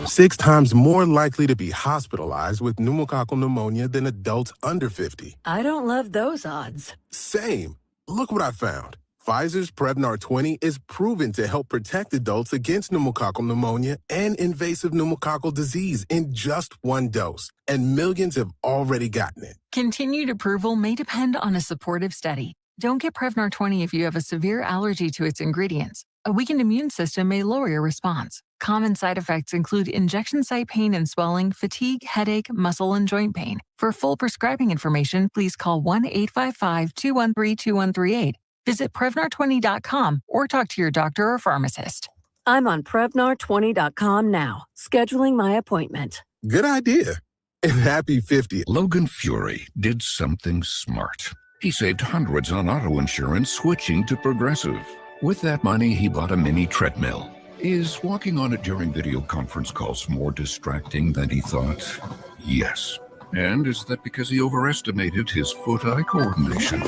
6 times more likely to be hospitalized with pneumococcal pneumonia than adults under 50. I don't love those odds. Same. Look what I found. Pfizer's Prevnar 20 is proven to help protect adults against pneumococcal pneumonia and invasive pneumococcal disease in just 1 dose, and millions have already gotten it. Continued approval may depend on a supportive study. Don't get Prevnar 20 if you have a severe allergy to its ingredients. A weakened immune system may lower your response. Common side effects include injection site pain and swelling, fatigue, headache, muscle, and joint pain. For full prescribing information, please call 1-855-213-2138. Visit Prevnar20.com or talk to your doctor or pharmacist. I'm on Prevnar20.com now, scheduling my appointment. Good idea. And happy 50th. Logan Fury did something smart. He saved hundreds on auto insurance switching to Progressive. With that money, he bought a mini treadmill. Is walking on it during video conference calls more distracting than he thought? Yes. And is that because he overestimated his foot-eye coordination?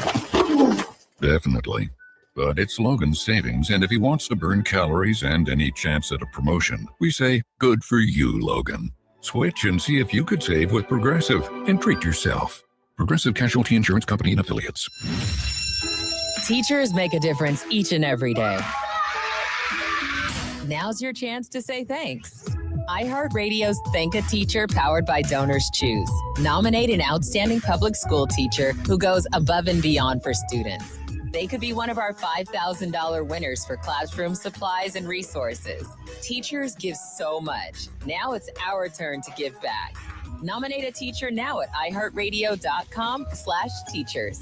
Definitely. But it's Logan's savings, and if he wants to burn calories and any chance at a promotion, we say, good for you, Logan. Switch and see if you could save with Progressive and treat yourself. Progressive Casualty Insurance Company and Affiliates. Teachers make a difference each and every day. Now's your chance to say thanks. iHeartRadio's Thank a Teacher, powered by Donors Choose. Nominate an outstanding public school teacher who goes above and beyond for students. They could be one of our $5,000 winners for classroom supplies and resources. Teachers give so much. Now it's our turn to give back. Nominate a teacher now at iHeartRadio.com/teachers.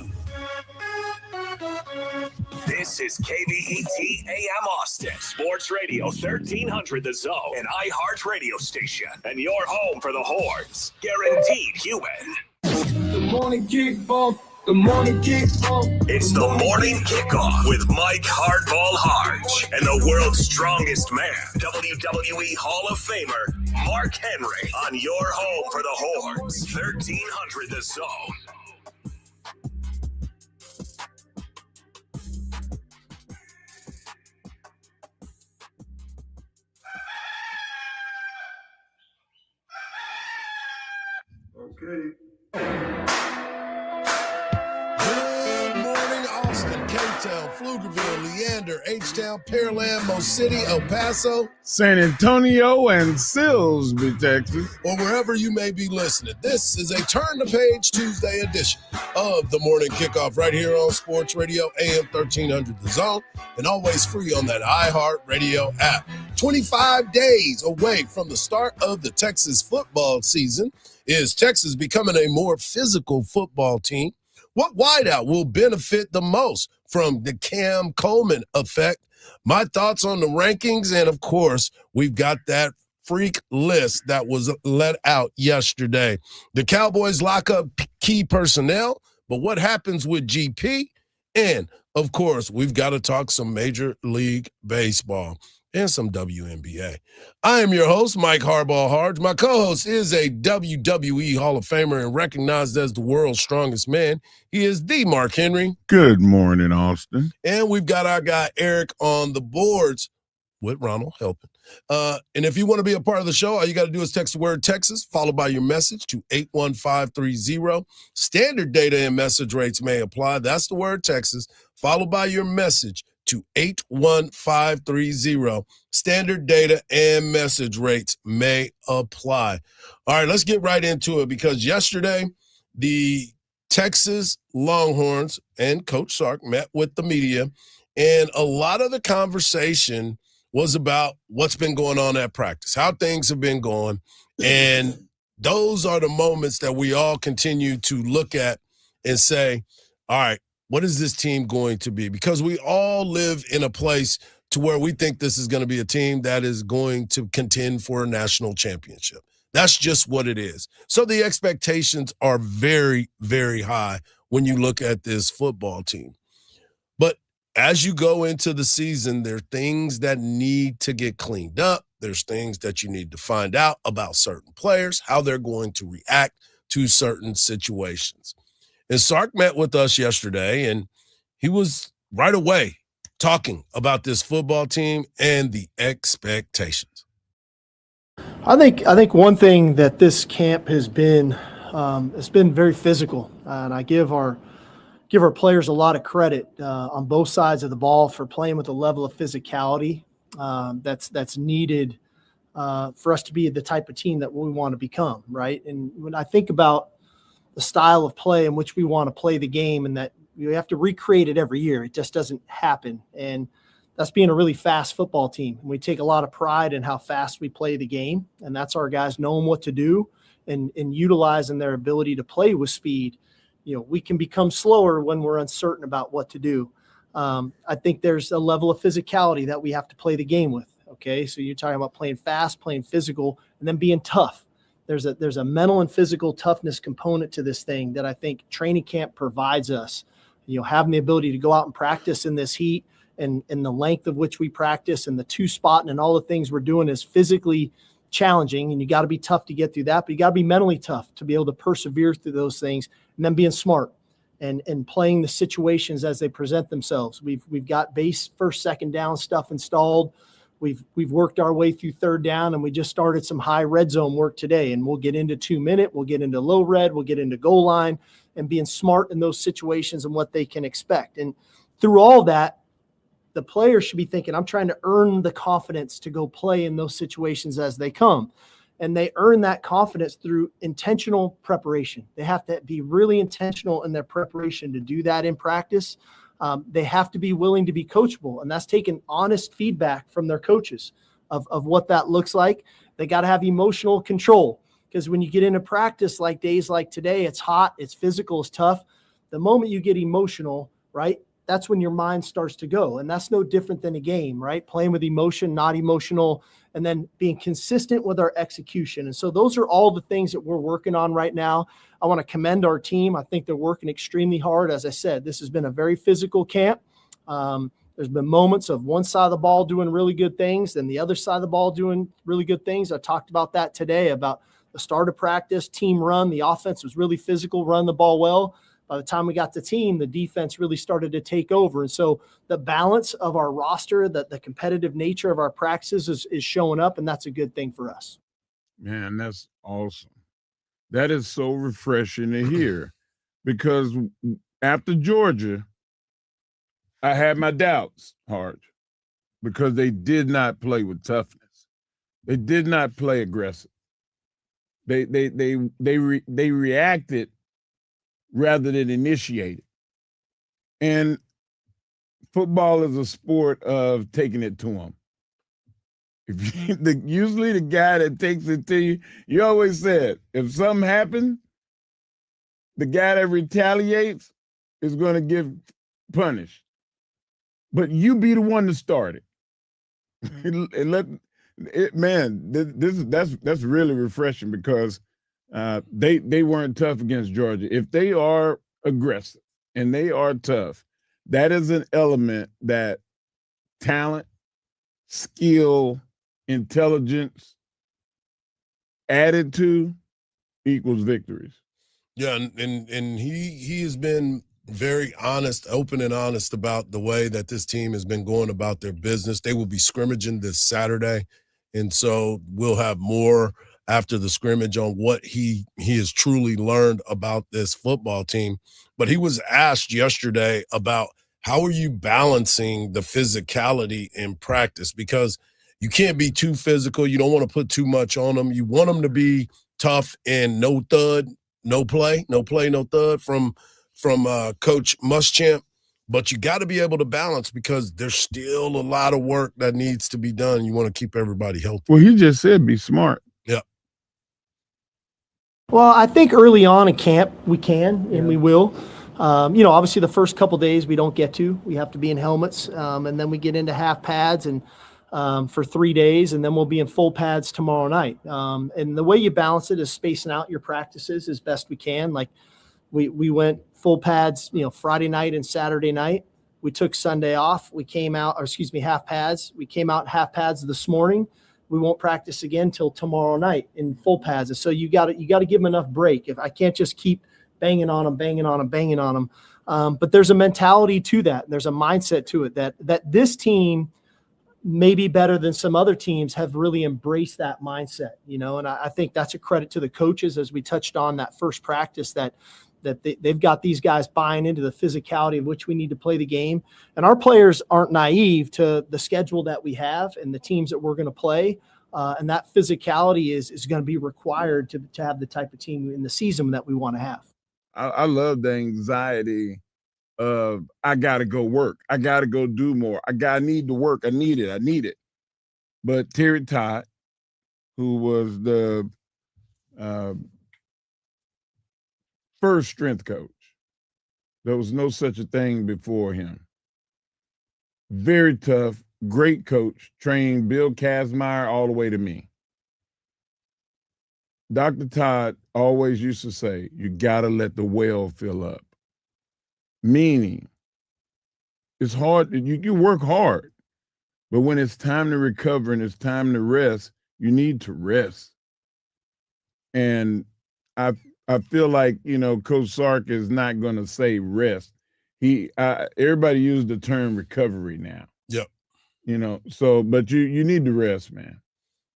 This is KBET AM Austin, Sports Radio 1300 The Zone, an iHeart radio station, and your home for the Horns. Guaranteed human. The morning kickoff. The morning kickoff. It's the morning kickoff with Mike Hardball Hardge and the world's strongest man, WWE Hall of Famer Mark Henry, on your home for the Horns. 1300 The Zone. Okay. Good morning, Austin, K-Town, Pflugerville, Leander, H-Town, Pearland, Mo City, El Paso, San Antonio, and Silsbee, Texas, or wherever you may be listening. This is a Turn the Page Tuesday edition of the Morning Kickoff right here on Sports Radio AM 1300 The Zone, and always free on that iHeart Radio app. 25 days away from the start of the Texas football season. Is Texas becoming a more physical football team? What wideout will benefit the most from the Cam Coleman effect? My thoughts on the rankings, and of course, we've got that freak list that was let out yesterday. The Cowboys lock up key personnel, but what happens with GP? And, of course, we've got to talk some Major League Baseball and some WNBA. I am your host, Mike Hardball Hardge. My co-host is a WWE Hall of Famer and recognized as the world's strongest man. He is the Mark Henry. Good morning, Austin. And we've got our guy Eric on the boards with Ronald helping. And if you want to be a part of the show, all you got to do is text the word Texas, followed by your message to 81530. Standard data and message rates may apply. That's the word Texas, followed by your message to 81530. Standard data and message rates may apply. All right, let's get right into it, because yesterday the Texas Longhorns and Coach Sark met with the media, and a lot of the conversation was about what's been going on at practice, how things have been going, and those are the moments that we all continue to look at and say, all right, what is this team going to be? Because we all live in a place to where we think this is going to be a team that is going to contend for a national championship. That's just what it is. So the expectations are very, very high when you look at this football team. But as you go into the season, there are things that need to get cleaned up. There's things that you need to find out about certain players, how they're going to react to certain situations. And Sark met with us yesterday, and he was right away talking about this football team and the expectations. I think one thing that this camp has been, it's been very physical, and I give our players a lot of credit on both sides of the ball for playing with a level of physicality that's needed for us to be the type of team that we want to become, right? And when I think about the style of play in which we want to play the game, and that we have to recreate it every year, it just doesn't happen. And that's being a really fast football team. And we take a lot of pride in how fast we play the game, and that's our guys knowing what to do and utilizing their ability to play with speed. You know, we can become slower when we're uncertain about what to do. I think there's a level of physicality that we have to play the game with. Okay, so you're talking about playing fast, playing physical, and then being tough. There's a mental and physical toughness component to this thing that I think training camp provides us. You know, having the ability to go out and practice in this heat, and the length of which we practice, and the two spotting and all the things we're doing is physically challenging, and you got to be tough to get through that, but you got to be mentally tough to be able to persevere through those things, and then being smart and playing the situations as they present themselves. We've got base first, second down stuff installed. We've worked our way through third down, and we just started some high red zone work today, and we'll get into 2-minute, we'll get into low red, we'll get into goal line, and being smart in those situations and what they can expect. And through all that, the players should be thinking, I'm trying to earn the confidence to go play in those situations as they come. And they earn that confidence through intentional preparation. They have to be really intentional in their preparation to do that in practice. They have to be willing to be coachable, and that's taking honest feedback from their coaches of what that looks like. They got to have emotional control, because when you get into practice like days like today, it's hot, it's physical, it's tough. The moment you get emotional, right, that's when your mind starts to go. And that's no different than a game, right? Playing with emotion, not emotional, and then being consistent with our execution. And so those are all the things that we're working on right now. I want to commend our team. I think they're working extremely hard. As I said, this has been a very physical camp. There's been moments of one side of the ball doing really good things and the other side of the ball doing really good things. I talked about that today, about the start of practice, team run. The offense was really physical, run the ball well. By the time we got to team, the defense really started to take over. And so the balance of our roster, the competitive nature of our practices is showing up, and that's a good thing for us. Man, that's awesome. That is so refreshing to hear, because after Georgia, I had my doubts, Hardge, because they did not play with toughness. They did not play aggressive. They reacted rather than initiated. And football is a sport of taking it to them. Usually the guy that takes it to you always said, if something happens, the guy that retaliates is going to get punished. But you be the one to start it. And that's really refreshing, because they weren't tough against Georgia. If they are aggressive and they are tough, that is an element that talent, skill, intelligence added to equals victories. Yeah, and he has been very honest, open and honest about the way that this team has been going about their business. They will be scrimmaging this Saturday, and so we'll have more after the scrimmage on what he has truly learned about this football team. But he was asked yesterday about how are you balancing the physicality in practice, because you can't be too physical. You don't want to put too much on them. You want them to be tough and no thud, no play, no thud from Coach Muschamp. But you got to be able to balance, because there's still a lot of work that needs to be done. You want to keep everybody healthy. Well, he just said be smart. Yeah. Well, I think early on in camp we can and we will. Obviously the first couple days we don't get to. We have to be in helmets, and then we get into half pads and for 3 days, and then we'll be in full pads tomorrow night. And the way you balance it is spacing out your practices as best we can. Like we went full pads, Friday night and Saturday night. We took Sunday off. We came out, half pads. We came out half pads this morning. We won't practice again till tomorrow night in full pads. And so you got to give them enough break. If I can't just keep banging on them. But there's a mentality to that. There's a mindset to it that this team, maybe better than some other teams, have really embraced that mindset, and I think that's a credit to the coaches, as we touched on that first practice, that they've got these guys buying into the physicality of which we need to play the game. And our players aren't naive to the schedule that we have and the teams that we're going to play. And that physicality is going to be required to have the type of team in the season that we want to have. I love the anxiety of, I got to go work. I got to go do more. I need to work. I need it. But Terry Todd, who was the first strength coach, there was no such a thing before him. Very tough, great coach, trained Bill Kazmaier all the way to me. Dr. Todd always used to say, you got to let the well fill up. Meaning, it's hard, you work hard, but when it's time to recover and it's time to rest, you need to rest. And I feel like, Coach Sark is not going to say rest. Everybody use the term recovery now. Yep. But you need to rest, man.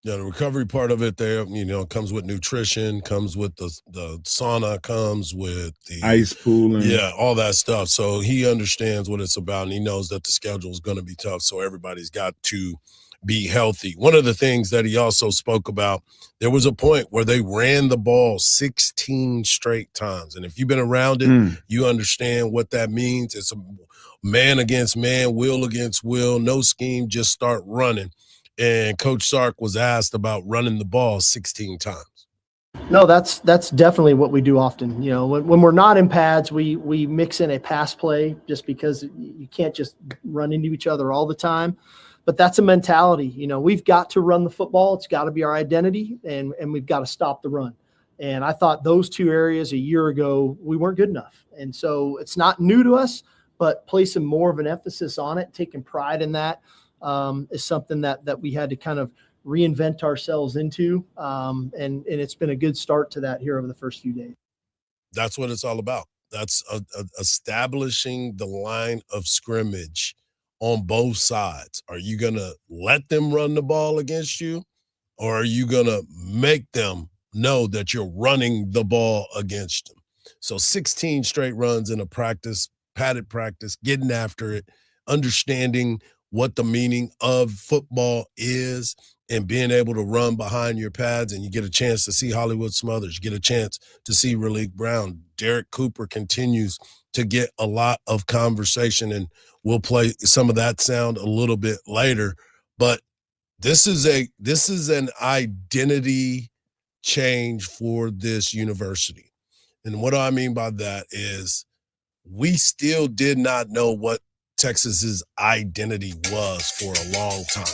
Yeah, the recovery part of it there, comes with nutrition, comes with the sauna, comes with the ice pooling. Yeah, all that stuff. So he understands what it's about, and he knows that the schedule is going to be tough. So everybody's got to be healthy. One of the things that he also spoke about, there was a point where they ran the ball 16 straight times. And if you've been around it, you understand what that means. It's a man against man, will against will, no scheme, just start running. And Coach Sark was asked about running the ball 16 times. No, that's definitely what we do often. When we're not in pads, we mix in a pass play, just because you can't just run into each other all the time. But that's a mentality. We've got to run the football. It's got to be our identity, and we've got to stop the run. And I thought those two areas a year ago, we weren't good enough. And so it's not new to us, but placing more of an emphasis on it, taking pride in that, is something that we had to kind of reinvent ourselves into. And it's been a good start to that here over the first few days. That's what it's all about. That's establishing the line of scrimmage on both sides. Are you going to let them run the ball against you, or are you going to make them know that you're running the ball against them? So 16 straight runs in a practice, padded practice, getting after it, understanding what the meaning of football is, and being able to run behind your pads. And you get a chance to see Hollywood Smothers, you get a chance to see Raleek Brown. Derek Cooper continues to get a lot of conversation, and we'll play some of that sound a little bit later. But this is an identity change for this university. And what do I mean by that is, we still did not know what Texas's identity was for a long time.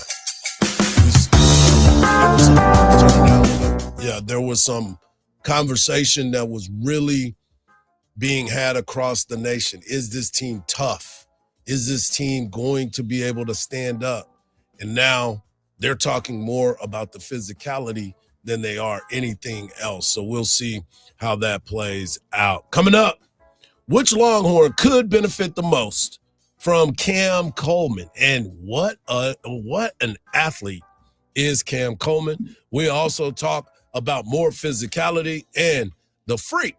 There was some conversation that was really being had across the nation. Is this team tough? Is this team going to be able to stand up? And now they're talking more about the physicality than they are anything else. So we'll see how that plays out. Coming up, which Longhorn could benefit the most from Cam Coleman? And what an athlete is Cam Coleman. We also talk about more physicality and the freak.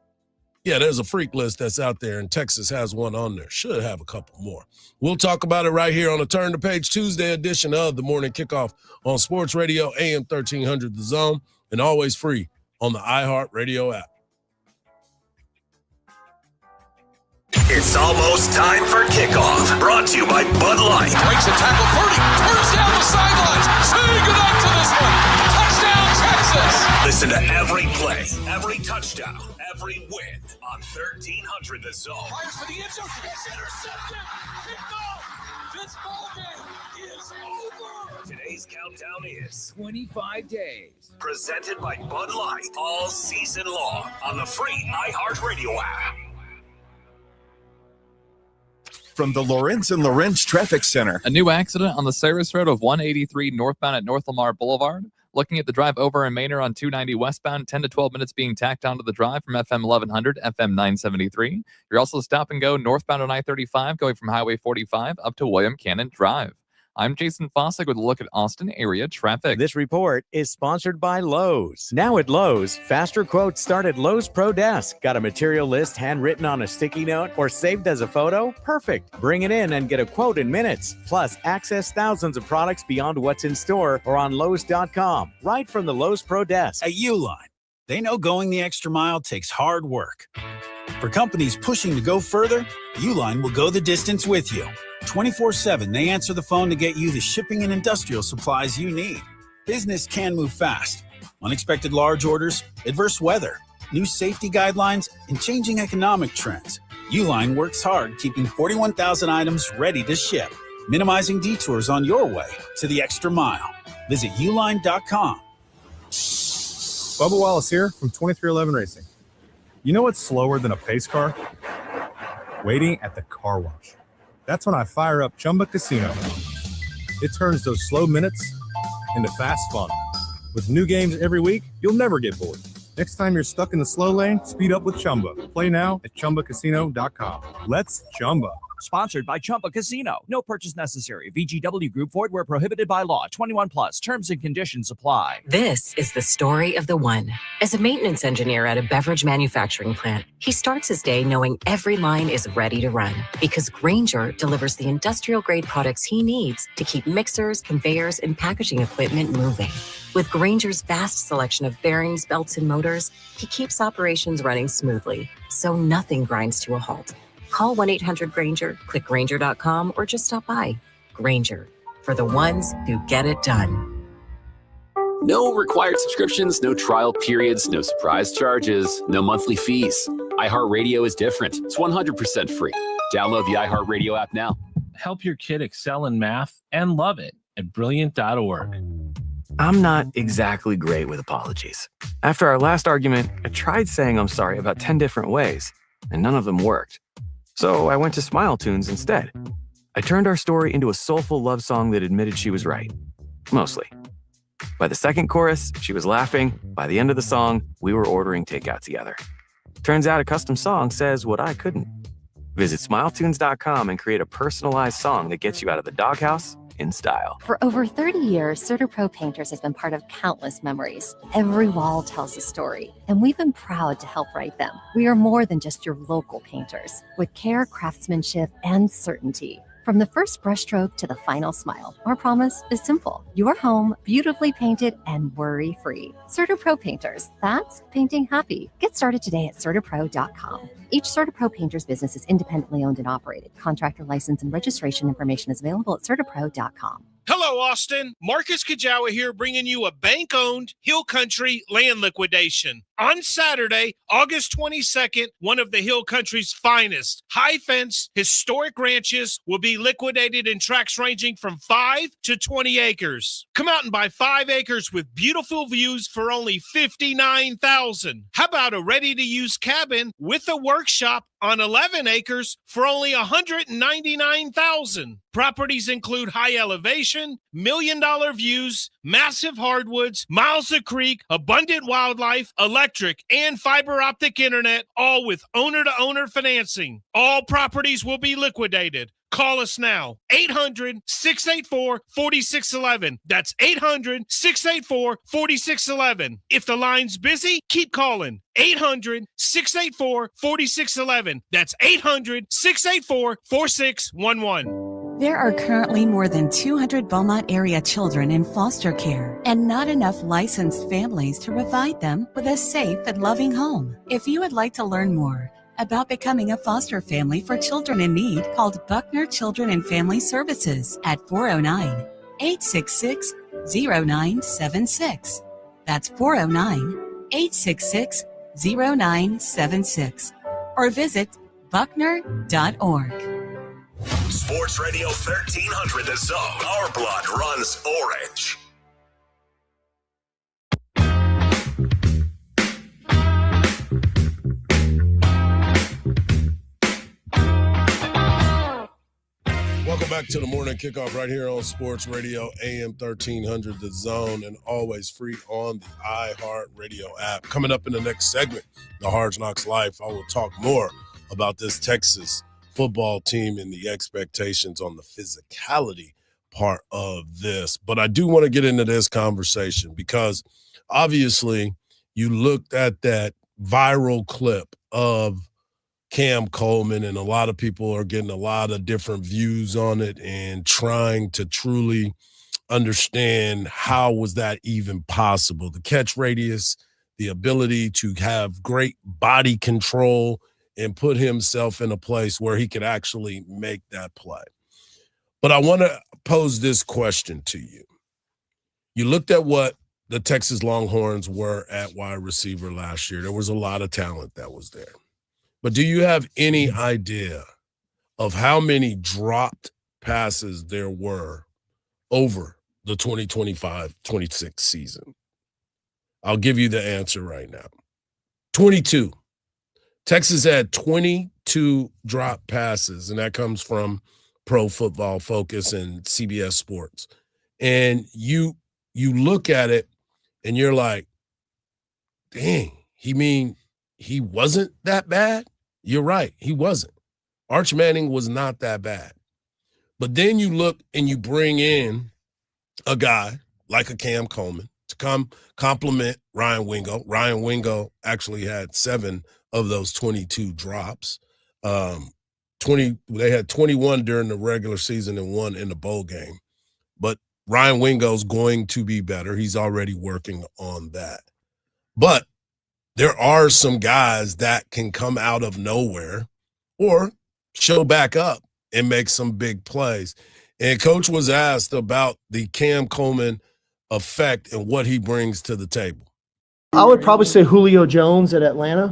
Yeah, there's a freak list that's out there, and Texas has one on there. Should have a couple more. We'll talk about it right here on the Turn the Page Tuesday edition of the Morning Kickoff on Sports Radio, AM 1300 The Zone, and always free on the iHeartRadio app. It's almost time for kickoff. Brought to you by Bud Light. Breaks a tackle, 30, turns down the sidelines. Say goodnight to this one. Touchdown, Texas. Listen to every play, every touchdown, every win on 1300 The Zone. Fires for the end zone. It's intercepted. Picked off. This ball game is over. Today's countdown is 25 days. Presented by Bud Light. All season long on the free iHeartRadio app. From the Lorenz and Lorenz Traffic Center. A new accident on the Cyrus Road of 183 northbound at North Lamar Boulevard. Looking at the drive over in Manor on 290 westbound, 10 to 12 minutes being tacked onto the drive from FM 1100, FM 973. You're also stop and go northbound on I-35 going from Highway 45 up to William Cannon Drive. I'm Jason Fossick with a look at Austin area traffic. This report is sponsored by Lowe's. Now at Lowe's, faster quotes start at Lowe's Pro Desk. Got a material list handwritten on a sticky note or saved as a photo? Perfect. Bring it in and get a quote in minutes. Plus, access thousands of products beyond what's in store or on Lowe's.com. Right from the Lowe's Pro Desk. At Uline, they know going the extra mile takes hard work. For companies pushing to go further, Uline will go the distance with you. 24/7, they answer the phone to get you the shipping and industrial supplies you need. Business can move fast. Unexpected large orders, adverse weather, new safety guidelines, and changing economic trends. Uline works hard keeping 41,000 items ready to ship, minimizing detours on your way to the extra mile. Visit uline.com. Bubba Wallace here from 2311 Racing. You know what's slower than a pace car? Waiting at the car wash. That's when I fire up Chumba Casino. It turns those slow minutes into fast fun. With new games every week, you'll never get bored. Next time you're stuck in the slow lane, speed up with Chumba. Play now at ChumbaCasino.com. Let's Chumba. Sponsored by Chumba Casino. No purchase necessary. VGW Group. Void where prohibited by law. 21 plus. Terms and conditions apply. This is the story of the one. As a maintenance engineer at a beverage manufacturing plant, he starts his day knowing every line is ready to run because Grainger delivers the industrial-grade products he needs to keep mixers, conveyors, and packaging equipment moving. With Grainger's vast selection of bearings, belts, and motors, he keeps operations running smoothly, so nothing grinds to a halt. Call 1-800-GRAINGER, click Grainger.com, or just stop by. Grainger, for the ones who get it done. No required subscriptions, no trial periods, no surprise charges, no monthly fees. iHeartRadio is different. It's 100% free. Download the iHeartRadio app now. Help your kid excel in math and love it at Brilliant.org. I'm not exactly great with apologies. After our last argument, I tried saying I'm sorry about 10 different ways, and none of them worked. So I went to Smile Tunes instead. I turned our story into a soulful love song that admitted she was right. Mostly. By the second chorus, she was laughing. By the end of the song, we were ordering takeout together. Turns out a custom song says what I couldn't. Visit SmileTunes.com and create a personalized song that gets you out of the doghouse in style. For over 30 years, CertaPro Painters has been part of countless memories. Every wall tells a story, and we've been proud to help write them. We are more than just your local painters, with care, craftsmanship, and certainty. From the first brushstroke to the final smile, our promise is simple. Your home, beautifully painted and worry-free. CertaPro Painters, that's painting happy. Get started today at CertaPro.com. Each CertaPro Painters business is independently owned and operated. Contractor license and registration information is available at CertaPro.com. Hello, Austin. Marcus Kajawa here, bringing you a bank-owned Hill Country land liquidation. On Saturday, August 22nd, one of the Hill Country's finest high-fence historic ranches will be liquidated in tracts ranging from 5 to 20 acres. Come out and buy 5 acres with beautiful views for only $59,000. How about a ready-to-use cabin with a workshop on 11 acres for only $199,000. Properties include high elevation, million-dollar views, massive hardwoods, miles of creek, abundant wildlife, electric, and fiber optic internet, all with owner-to-owner financing. All properties will be liquidated. Call us now, 800-684-4611. That's 800-684-4611. If the line's busy, keep calling. 800-684-4611. That's 800-684-4611. There are currently more than 200 Beaumont area children in foster care and not enough licensed families to provide them with a safe and loving home. If you would like to learn more about becoming a foster family for children in need, called Buckner Children and Family Services at 409-866-0976. That's 409-866-0976. Or visit buckner.org. Sports Radio 1300 The Zone. Our blood runs orange. Welcome back to the morning kickoff right here on Sports Radio AM 1300 The Zone, and always free on the iHeartRadio app. Coming up in the next segment, the Hard Knocks Life, I will talk more about this Texas football team and the expectations on the physicality part of this. But I do want to get into this conversation because obviously you looked at that viral clip of Cam Coleman, and a lot of people are getting a lot of different views on it and trying to truly understand how was that even possible. The catch radius, the ability to have great body control and put himself in a place where he could actually make that play. But I want to pose this question to you. You looked at what the Texas Longhorns were at wide receiver last year. There was a lot of talent that was there. But do you have any idea of how many dropped passes there were over the 2025-26 season? I'll give you the answer right now. 22. Texas had 22 drop passes, and that comes from Pro Football Focus and CBS Sports. And you look at it, and you're like, dang, he wasn't that bad? You're right, he wasn't. Arch Manning was not that bad. But then you look and you bring in a guy like a Cam Coleman to come complement Ryan Wingo. Ryan Wingo actually had 7 of those 22 drops. They had 21 during the regular season and 1 in the bowl game. But Ryan Wingo's going to be better. He's already working on that. But there are some guys that can come out of nowhere or show back up and make some big plays. And Coach was asked about the Cam Coleman effect and what he brings to the table. I would probably say Julio Jones at Atlanta.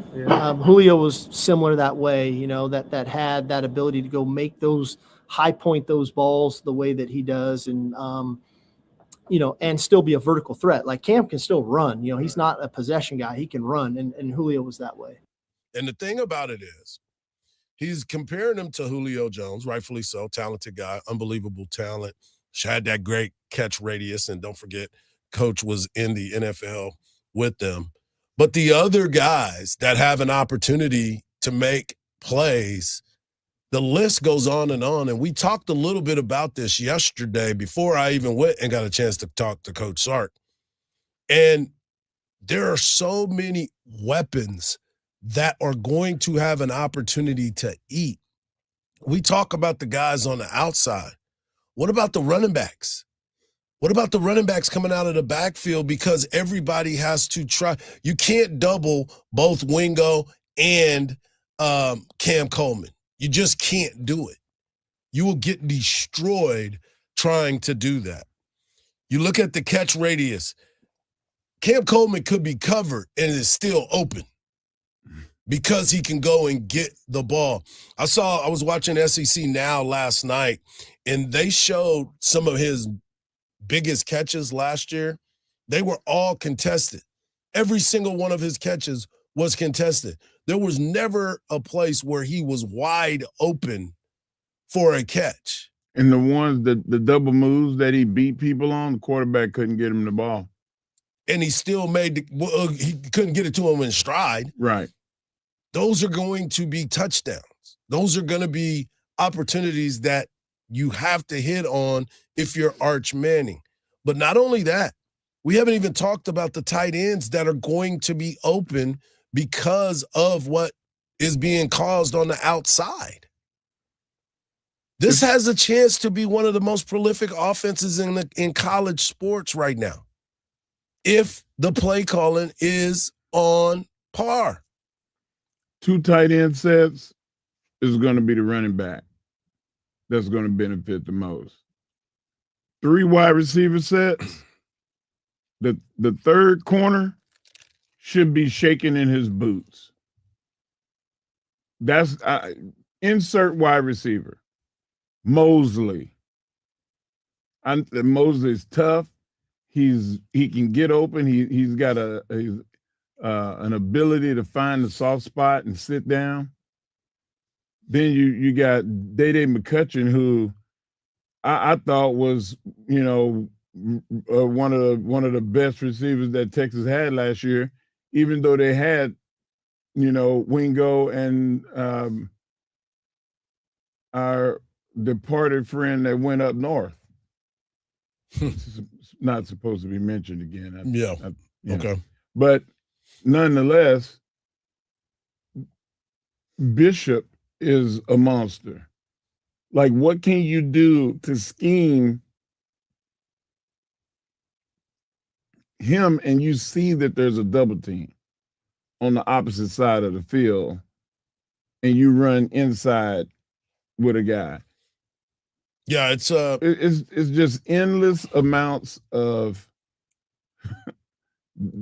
Julio was similar that way, that had that ability to go make those high point those balls the way that he does, and and still be a vertical threat. Like Cam can still run. He's not a possession guy. He can run, and Julio was that way. And the thing about it is, he's comparing him to Julio Jones, rightfully so, talented guy, unbelievable talent, had that great catch radius, and don't forget, Coach was in the NFL with them. But the other guys that have an opportunity to make plays, the list goes on. And we talked a little bit about this yesterday before I even went and got a chance to talk to Coach Sark. And there are so many weapons that are going to have an opportunity to eat. We talk about the guys on the outside. What about the running backs? What about the running backs coming out of the backfield? Because everybody has to try. You can't double both Wingo and Cam Coleman. You just can't do it. You will get destroyed trying to do that. You look at the catch radius. Cam Coleman could be covered and is still open because he can go and get the ball. I was watching SEC Now last night, and they showed some of his biggest catches last year. They were all contested. Every single one of his catches was contested. There was never a place where he was wide open for a catch. And the ones, the double moves that he beat people on, the quarterback couldn't get him the ball. And he still he couldn't get it to him in stride. Right. Those are going to be touchdowns. Those are going to be opportunities that you have to hit on if you're Arch Manning. But not only that, we haven't even talked about the tight ends that are going to be open because of what is being caused on the outside. This has a chance to be one of the most prolific offenses in college sports right now, if the play calling is on par. 2 tight end sets is going to be the running back that's going to benefit the most. 3 wide receiver sets, the third corner should be shaking in his boots. That's insert wide receiver. Mosley. Mosley's tough. He can get open. He's got an ability to find the soft spot and sit down. Then you got Dede McCutcheon, who I thought was one of the best receivers that Texas had last year, even though they had Wingo and our departed friend that went up north. It's not supposed to be mentioned again. Okay. But nonetheless, Bishop is a monster. Like, what can you do to scheme him and you see that there's a double team on the opposite side of the field and you run inside with a guy? Yeah, it's just endless amounts of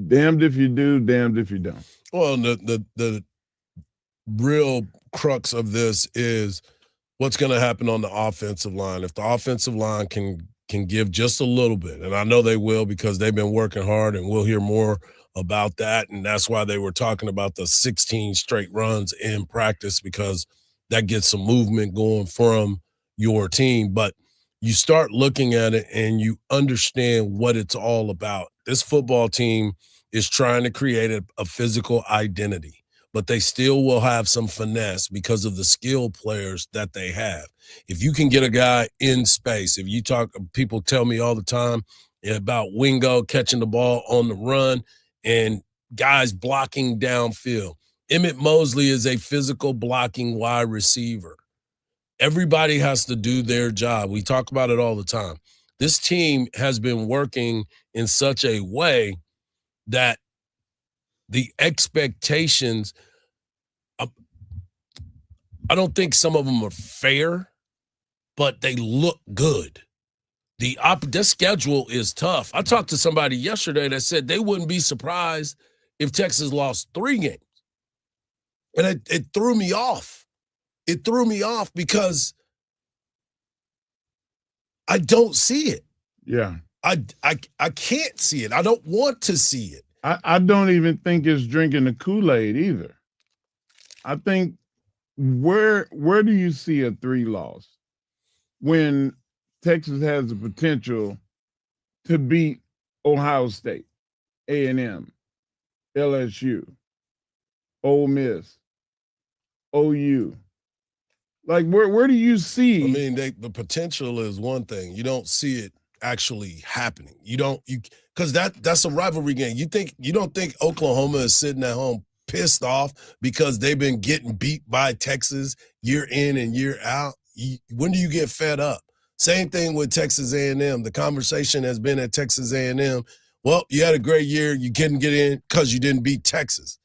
damned if you do, damned if you don't. Well, the real crux of this is what's going to happen on the offensive line. If the offensive line can give just a little bit, and I know they will because they've been working hard, and we'll hear more about that. And that's why they were talking about the 16 straight runs in practice, because that gets some movement going from your team. But you start looking at it and you understand what it's all about. This football team is trying to create a physical identity, but they still will have some finesse because of the skill players that they have. If you can get a guy in space, if you talk, people tell me all the time about Wingo catching the ball on the run and guys blocking downfield. Emmett Mosley is a physical blocking wide receiver. Everybody has to do their job. We talk about it all the time. This team has been working in such a way that the expectations, I don't think some of them are fair, but they look good. The schedule is tough. I talked to somebody yesterday that said they wouldn't be surprised if Texas lost 3 games. And it threw me off. It threw me off because I don't see it. Yeah. I can't see it. I don't want to see it. I don't even think it's drinking the Kool-Aid either. I think where do you see a 3 loss when Texas has the potential to beat Ohio State, A&M, LSU, Ole Miss, OU? Like, where do you see? I mean, the potential is one thing. You don't see it actually happening. Because that's a rivalry game. You don't think Oklahoma is sitting at home pissed off because they've been getting beat by Texas year in and year out? When do you get fed up? Same thing with Texas A&M. The conversation has been at Texas A&M. Well, you had a great year. You couldn't get in because you didn't beat Texas.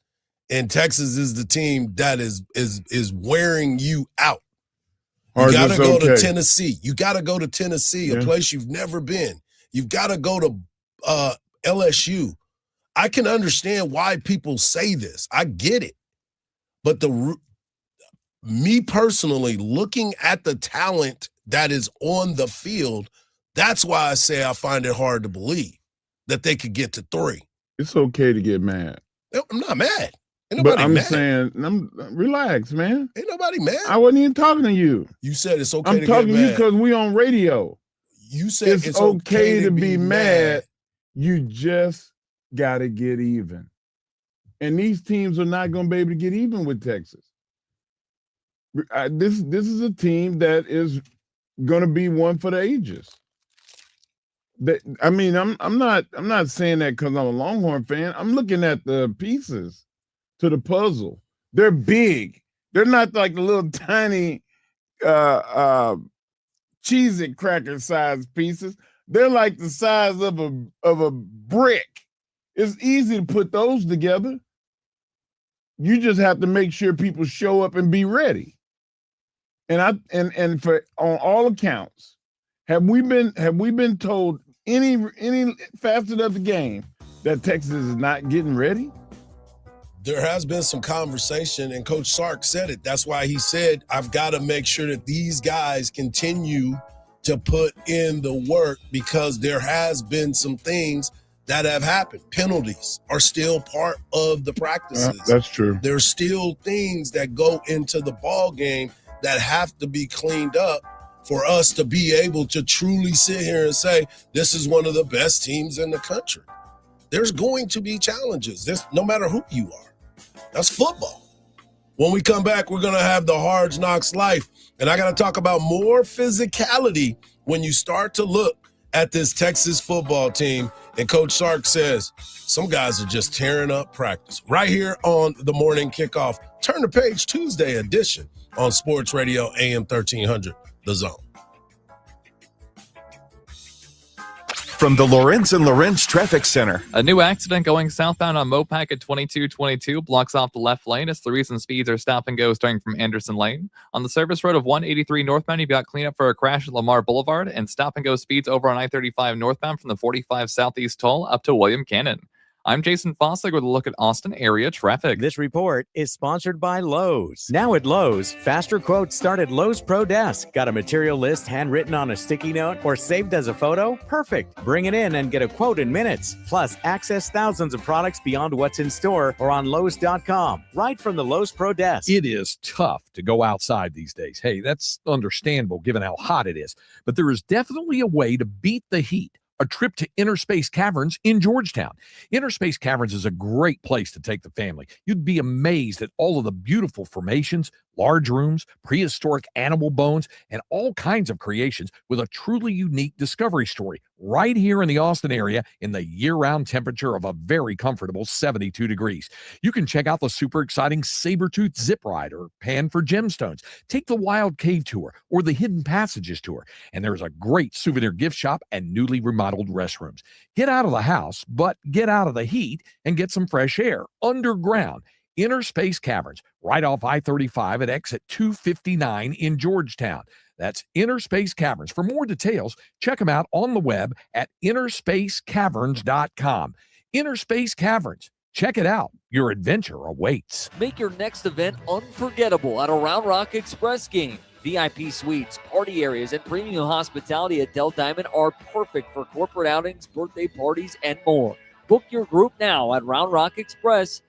And Texas is the team that is wearing you out. You got to go to Tennessee. You got to go to Tennessee, a place you've never been. You've got to go to LSU. I can understand why people say this. I get it. But me personally, looking at the talent that is on the field, that's why I say I find it hard to believe that they could get to 3. It's okay to get mad. I'm not mad. Ain't But nobody I'm mad. saying, relax, man. Ain't nobody mad. I wasn't even talking to you. You said it's okay I'm to get talking to you mad. because we on radio. You said it's okay to be mad. You just got to get even. And these teams are not going to be able to get even with Texas. This is a team that is going to be one for the ages. I mean, I'm not saying that because I'm a Longhorn fan. I'm looking at the pieces to the puzzle. They're big. They're not like the little tiny Cheez-It cracker size pieces. They're like the size of a brick. It's easy to put those together. You just have to make sure people show up and be ready. And for on all accounts, have we been told any facet of the game that Texas is not getting ready? There has been some conversation, and Coach Sark said it. That's why he said, I've got to make sure that these guys continue to put in the work, because there has been some things that have happened. Penalties are still part of the practices. That's true. There's still things that go into the ball game that have to be cleaned up for us to be able to truly sit here and say, this is one of the best teams in the country. There's going to be challenges, no matter who you are. That's football. When we come back, we're going to have the Hardge Knocks Life. And I got to talk about more physicality when you start to look at this Texas football team, and Coach Sark says some guys are just tearing up practice. Right here on the Morning Kickoff, Turn the Page Tuesday edition on Sports Radio AM 1300, The Zone. From the Lorenz and Lorenz Traffic Center. A new accident going southbound on Mopac at 2222 blocks off the left lane as the reason speeds are stop and go starting from Anderson Lane. On the service road of 183 northbound, you've got cleanup for a crash at Lamar Boulevard and stop and go speeds over on I-35 northbound from the 45 Southeast toll up to William Cannon. I'm Jason Fossig with a look at Austin area traffic. This report is sponsored by Lowe's. Now at Lowe's, faster quotes start at Lowe's Pro Desk. Got a material list handwritten on a sticky note or saved as a photo? Perfect. Bring it in and get a quote in minutes. Plus, access thousands of products beyond what's in store or on Lowe's.com. Right from the Lowe's Pro Desk. It is tough to go outside these days. Hey, that's understandable given how hot it is. But there is definitely a way to beat the heat. A trip to Interspace Caverns in Georgetown. Interspace Caverns is a great place to take the family. You'd be amazed at all of the beautiful formations, large rooms, prehistoric animal bones, and all kinds of creations with a truly unique discovery story right here in the Austin area in the year-round temperature of a very comfortable 72 degrees. You can check out the super exciting Sabertooth Zip Ride or Pan for Gemstones. Take the Wild Cave Tour or the Hidden Passages Tour. And there's a great souvenir gift shop and newly remodeled restrooms. Get out of the house, but get out of the heat and get some fresh air underground. Interspace Caverns, right off I-35 at exit 259 in Georgetown. That's Interspace Caverns. For more details, check them out on the web at interspacecaverns.com. Interspace Caverns. Check it out. Your adventure awaits. Make your next event unforgettable at a Round Rock Express game. VIP suites, party areas, and premium hospitality at Del Diamond are perfect for corporate outings, birthday parties, and more. Book your group now at roundrockexpress.com.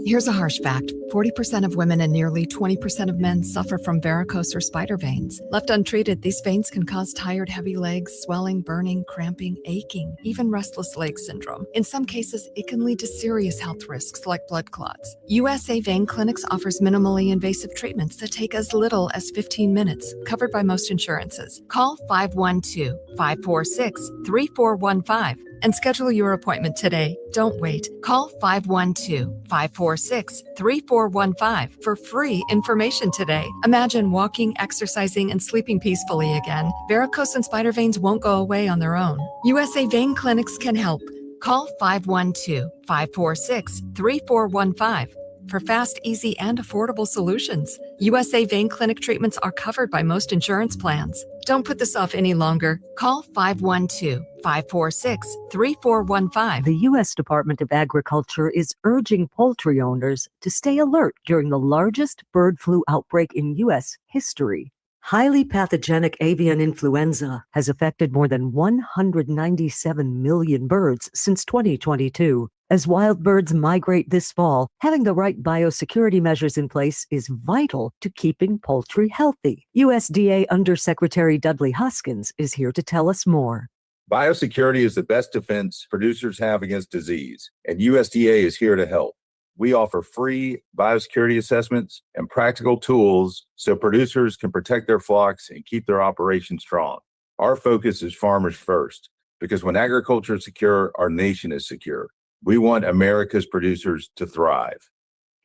Here's a harsh fact. 40% of women and nearly 20% of men suffer from varicose or spider veins. Left untreated, these veins can cause tired, heavy legs, swelling, burning, cramping, aching, even restless leg syndrome. In some cases, it can lead to serious health risks like blood clots. USA Vein Clinics offers minimally invasive treatments that take as little as 15 minutes, covered by most insurances. Call 512-546-3415. and schedule your appointment today. Don't wait. Call 512-546-3415 for free information today. Imagine walking, exercising, and sleeping peacefully again. Varicose and spider veins won't go away on their own. USA Vein Clinics can help. Call 512-546-3415 for fast, easy, and affordable solutions. USA Vein Clinic treatments are covered by most insurance plans. Don't put this off any longer. Call 512-546-3415. The U.S. Department of Agriculture is urging poultry owners to stay alert during the largest bird flu outbreak in U.S. history. Highly pathogenic avian influenza has affected more than 197 million birds since 2022. As wild birds migrate this fall, having the right biosecurity measures in place is vital to keeping poultry healthy. USDA Undersecretary Dudley Hoskins is here to tell us more. Biosecurity is the best defense producers have against disease, and USDA is here to help. We offer free biosecurity assessments and practical tools so producers can protect their flocks and keep their operations strong. Our focus is farmers first, because when agriculture is secure, our nation is secure. We want America's producers to thrive.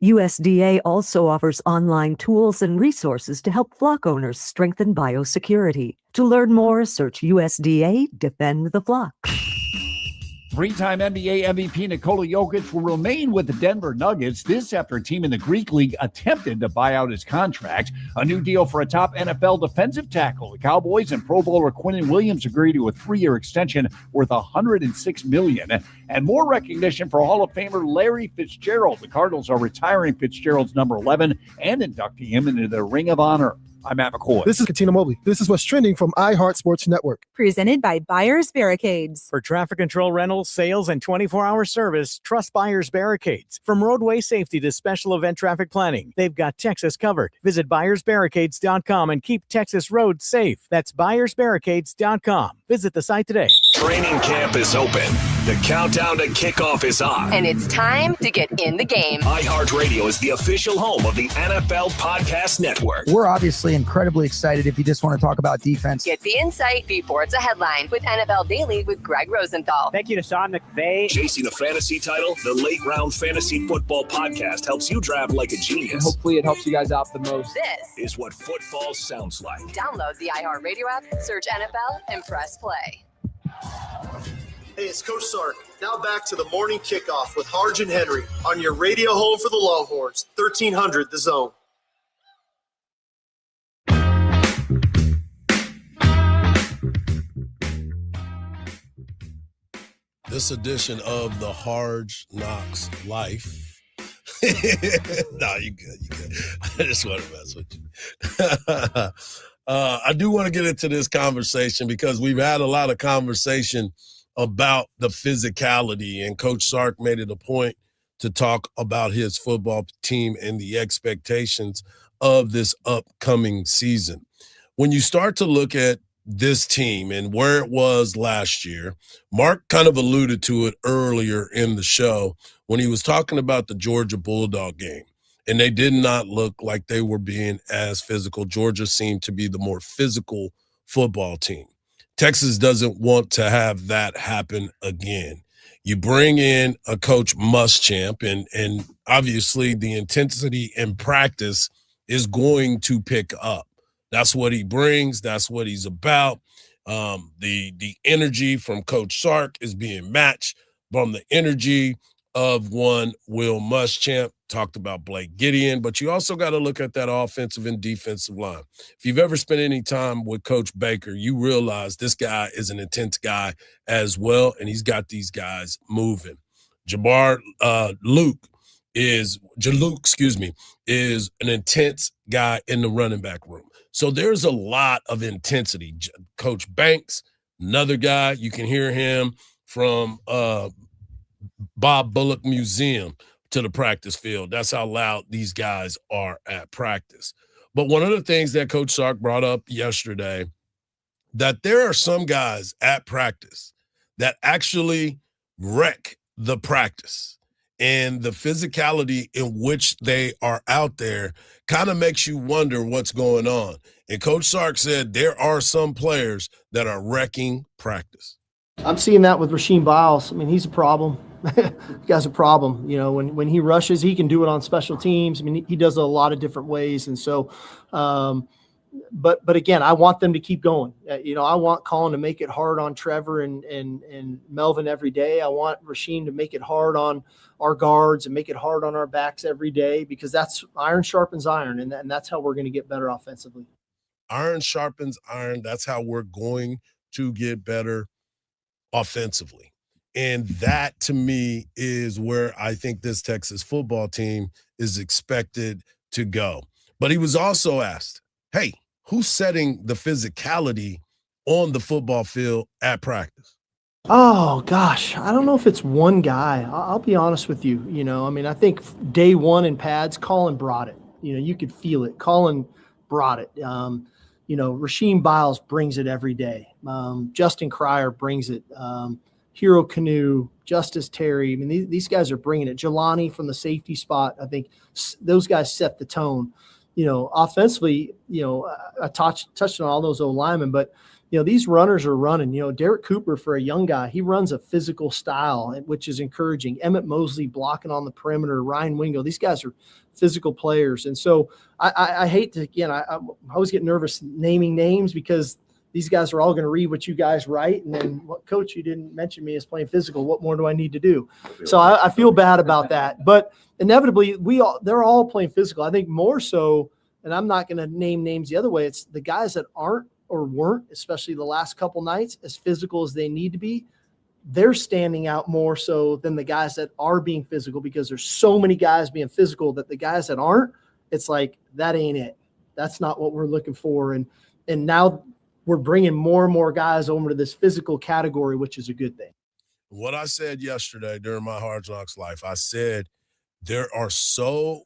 USDA also offers online tools and resources to help flock owners strengthen biosecurity. To learn more, search USDA Defend the Flock. Three-time NBA MVP Nikola Jokic will remain with the Denver Nuggets. This after a team in the Greek League attempted to buy out his contract. A new deal for a top NFL defensive tackle. The Cowboys and Pro Bowler Quinnen Williams agreed to a 3-year extension worth $106 million. And more recognition for Hall of Famer Larry Fitzgerald. The Cardinals are retiring Fitzgerald's number 11 and inducting him into the Ring of Honor. I'm Matt McCoy. This is Katina Mobley. This is what's trending from iHeart Sports Network. Presented by Buyers Barricades. For traffic control rentals, sales, and 24-hour service, trust Buyers Barricades. From roadway safety to special event traffic planning, they've got Texas covered. Visit buyersbarricades.com and keep Texas roads safe. That's buyersbarricades.com. Visit the site today. Training camp is open. The countdown to kickoff is on. And it's time to get in the game. iHeartRadio is the official home of the NFL Podcast Network. We're obviously incredibly excited if you just want to talk about defense. Get the insight before it's a headline with NFL Daily with Greg Rosenthal. Thank you to Sean McVay. Chasing the fantasy title, the Late Round Fantasy Football Podcast helps you draft like a genius. And hopefully it helps you guys out the most. This is what football sounds like. Download the iHeartRadio app, search NFL, and press play. Hey, it's Coach Sark. Now back to the morning kickoff with Hardge and Henry on your radio home for the Longhorns, 1300 The Zone. This edition of the Hardge Knocks Life. No, you good. I just want to mess with you. I do want to get into this conversation because we've had a lot of conversation about the physicality, and Coach Sark made it a point to talk about his football team and the expectations of this upcoming season. When you start to look at this team and where it was last year, Mark kind of alluded to it earlier in the show when he was talking about the Georgia Bulldog game, and they did not look like they were being as physical. Georgia seemed to be the more physical football team. Texas doesn't want to have that happen again. You bring in a Coach Muschamp, and obviously the intensity in practice is going to pick up. That's what he brings. That's what he's about. The energy from Coach Sark is being matched from the energy of one Will Muschamp. Talked about Blake Gideon, but you also got to look at that offensive and defensive line. If you've ever spent any time with Coach Baker, you realize this guy is an intense guy as well, and he's got these guys moving. Jaluk is an intense guy in the running back room. So there's a lot of intensity. Coach Banks, another guy, you can hear him from Bob Bullock Museum to the practice field. That's how loud these guys are at practice. But one of the things that Coach Sark brought up yesterday, that there are some guys at practice that actually wreck the practice. And the physicality in which they are out there kind of makes you wonder what's going on. And Coach Sark said there are some players that are wrecking practice. I'm seeing that with Rasheem Biles. I mean, he's a problem. The guy's a problem. You know, when he rushes, he can do it on special teams. I mean, he does it a lot of different ways. And so, but again, I want them to keep going. I want Colin to make it hard on Trevor and Melvin every day. I want Rasheem to make it hard on our guards and make it hard on our backs every day, because that's iron sharpens iron, and that's how we're going to get better offensively. Iron sharpens iron. That's how we're going to get better offensively. And that, to me, is where I think this Texas football team is expected to go. But he was also asked, hey, who's setting the physicality on the football field at practice? Oh, gosh, I don't know if it's one guy. I'll be honest with you. I think day one in pads, Colin brought it. You could feel it. Colin brought it. Rasheem Biles brings it every day. Justin Cryer brings it. Hero Canoe, Justice Terry. I mean, these guys are bringing it. Jelani from the safety spot. I think those guys set the tone. Offensively, I touched on all those old linemen, but these runners are running. Derek Cooper, for a young guy, he runs a physical style, which is encouraging. Emmett Mosley blocking on the perimeter, Ryan Wingo. These guys are physical players. And so I hate to, I always get nervous naming names, because these guys are all going to read what you guys write. And then, what, coach, you didn't mention me as playing physical. What more do I need to do? So I feel bad about that. But inevitably, they're all playing physical. I think more so, and I'm not going to name names the other way, it's the guys that aren't or weren't, especially the last couple nights, as physical as they need to be. They're standing out more so than the guys that are being physical, because there's so many guys being physical that the guys that aren't, it's like, that ain't it. That's not what we're looking for. And now we're bringing more and more guys over to this physical category, which is a good thing. What I said yesterday during my Hard Knocks Life, I said there's so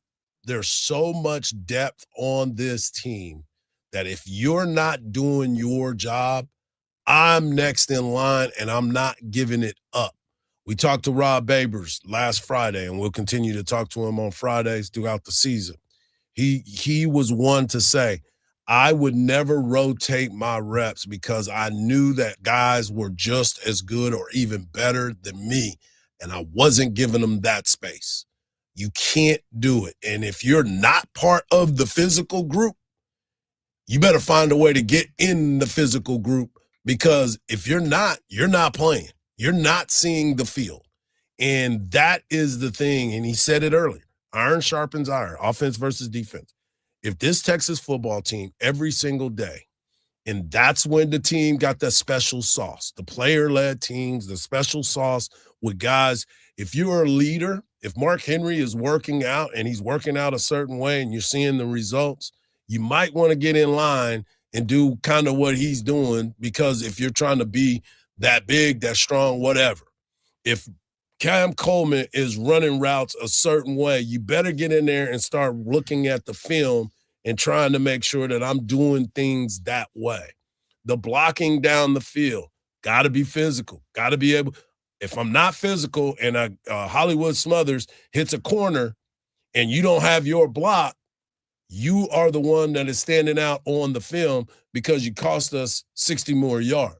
much depth on this team that if you're not doing your job, I'm next in line, and I'm not giving it up. We talked to Rob Babers last Friday, and we'll continue to talk to him on Fridays throughout the season. He was one to say, I would never rotate my reps because I knew that guys were just as good or even better than me, and I wasn't giving them that space. You can't do it. And if you're not part of the physical group, you better find a way to get in the physical group, because if you're not playing. You're not seeing the field. And that is the thing. And he said it earlier. Iron sharpens iron, offense versus defense. If this Texas football team every single day, and that's when the team got that special sauce, the player-led teams, the special sauce with guys. If you're a leader, if Mark Henry is working out and he's working out a certain way and you're seeing the results, you might want to get in line and do kind of what he's doing, because if you're trying to be that big, that strong, whatever. If Cam Coleman is running routes a certain way, you better get in there and start looking at the film and trying to make sure that I'm doing things that way. The blocking down the field, got to be physical, got to be able. If I'm not physical and Hollywood Smothers hits a corner and you don't have your block, you are the one that is standing out on the film because you cost us 60 more yards.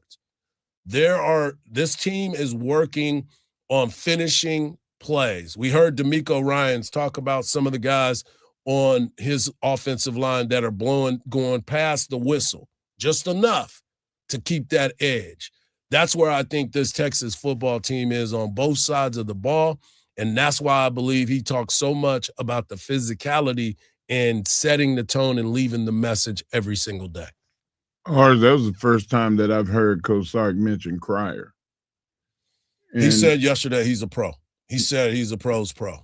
This team is working on finishing plays. We heard D'Amico Ryans talk about some of the guys on his offensive line that are going past the whistle, just enough to keep that edge. That's where I think this Texas football team is on both sides of the ball, and that's why I believe he talks so much about the physicality and setting the tone and leaving the message every single day. Hardge, that was the first time that I've heard Coach Sark mention Cryer. And he said yesterday he's a pro. He said he's a pro's pro.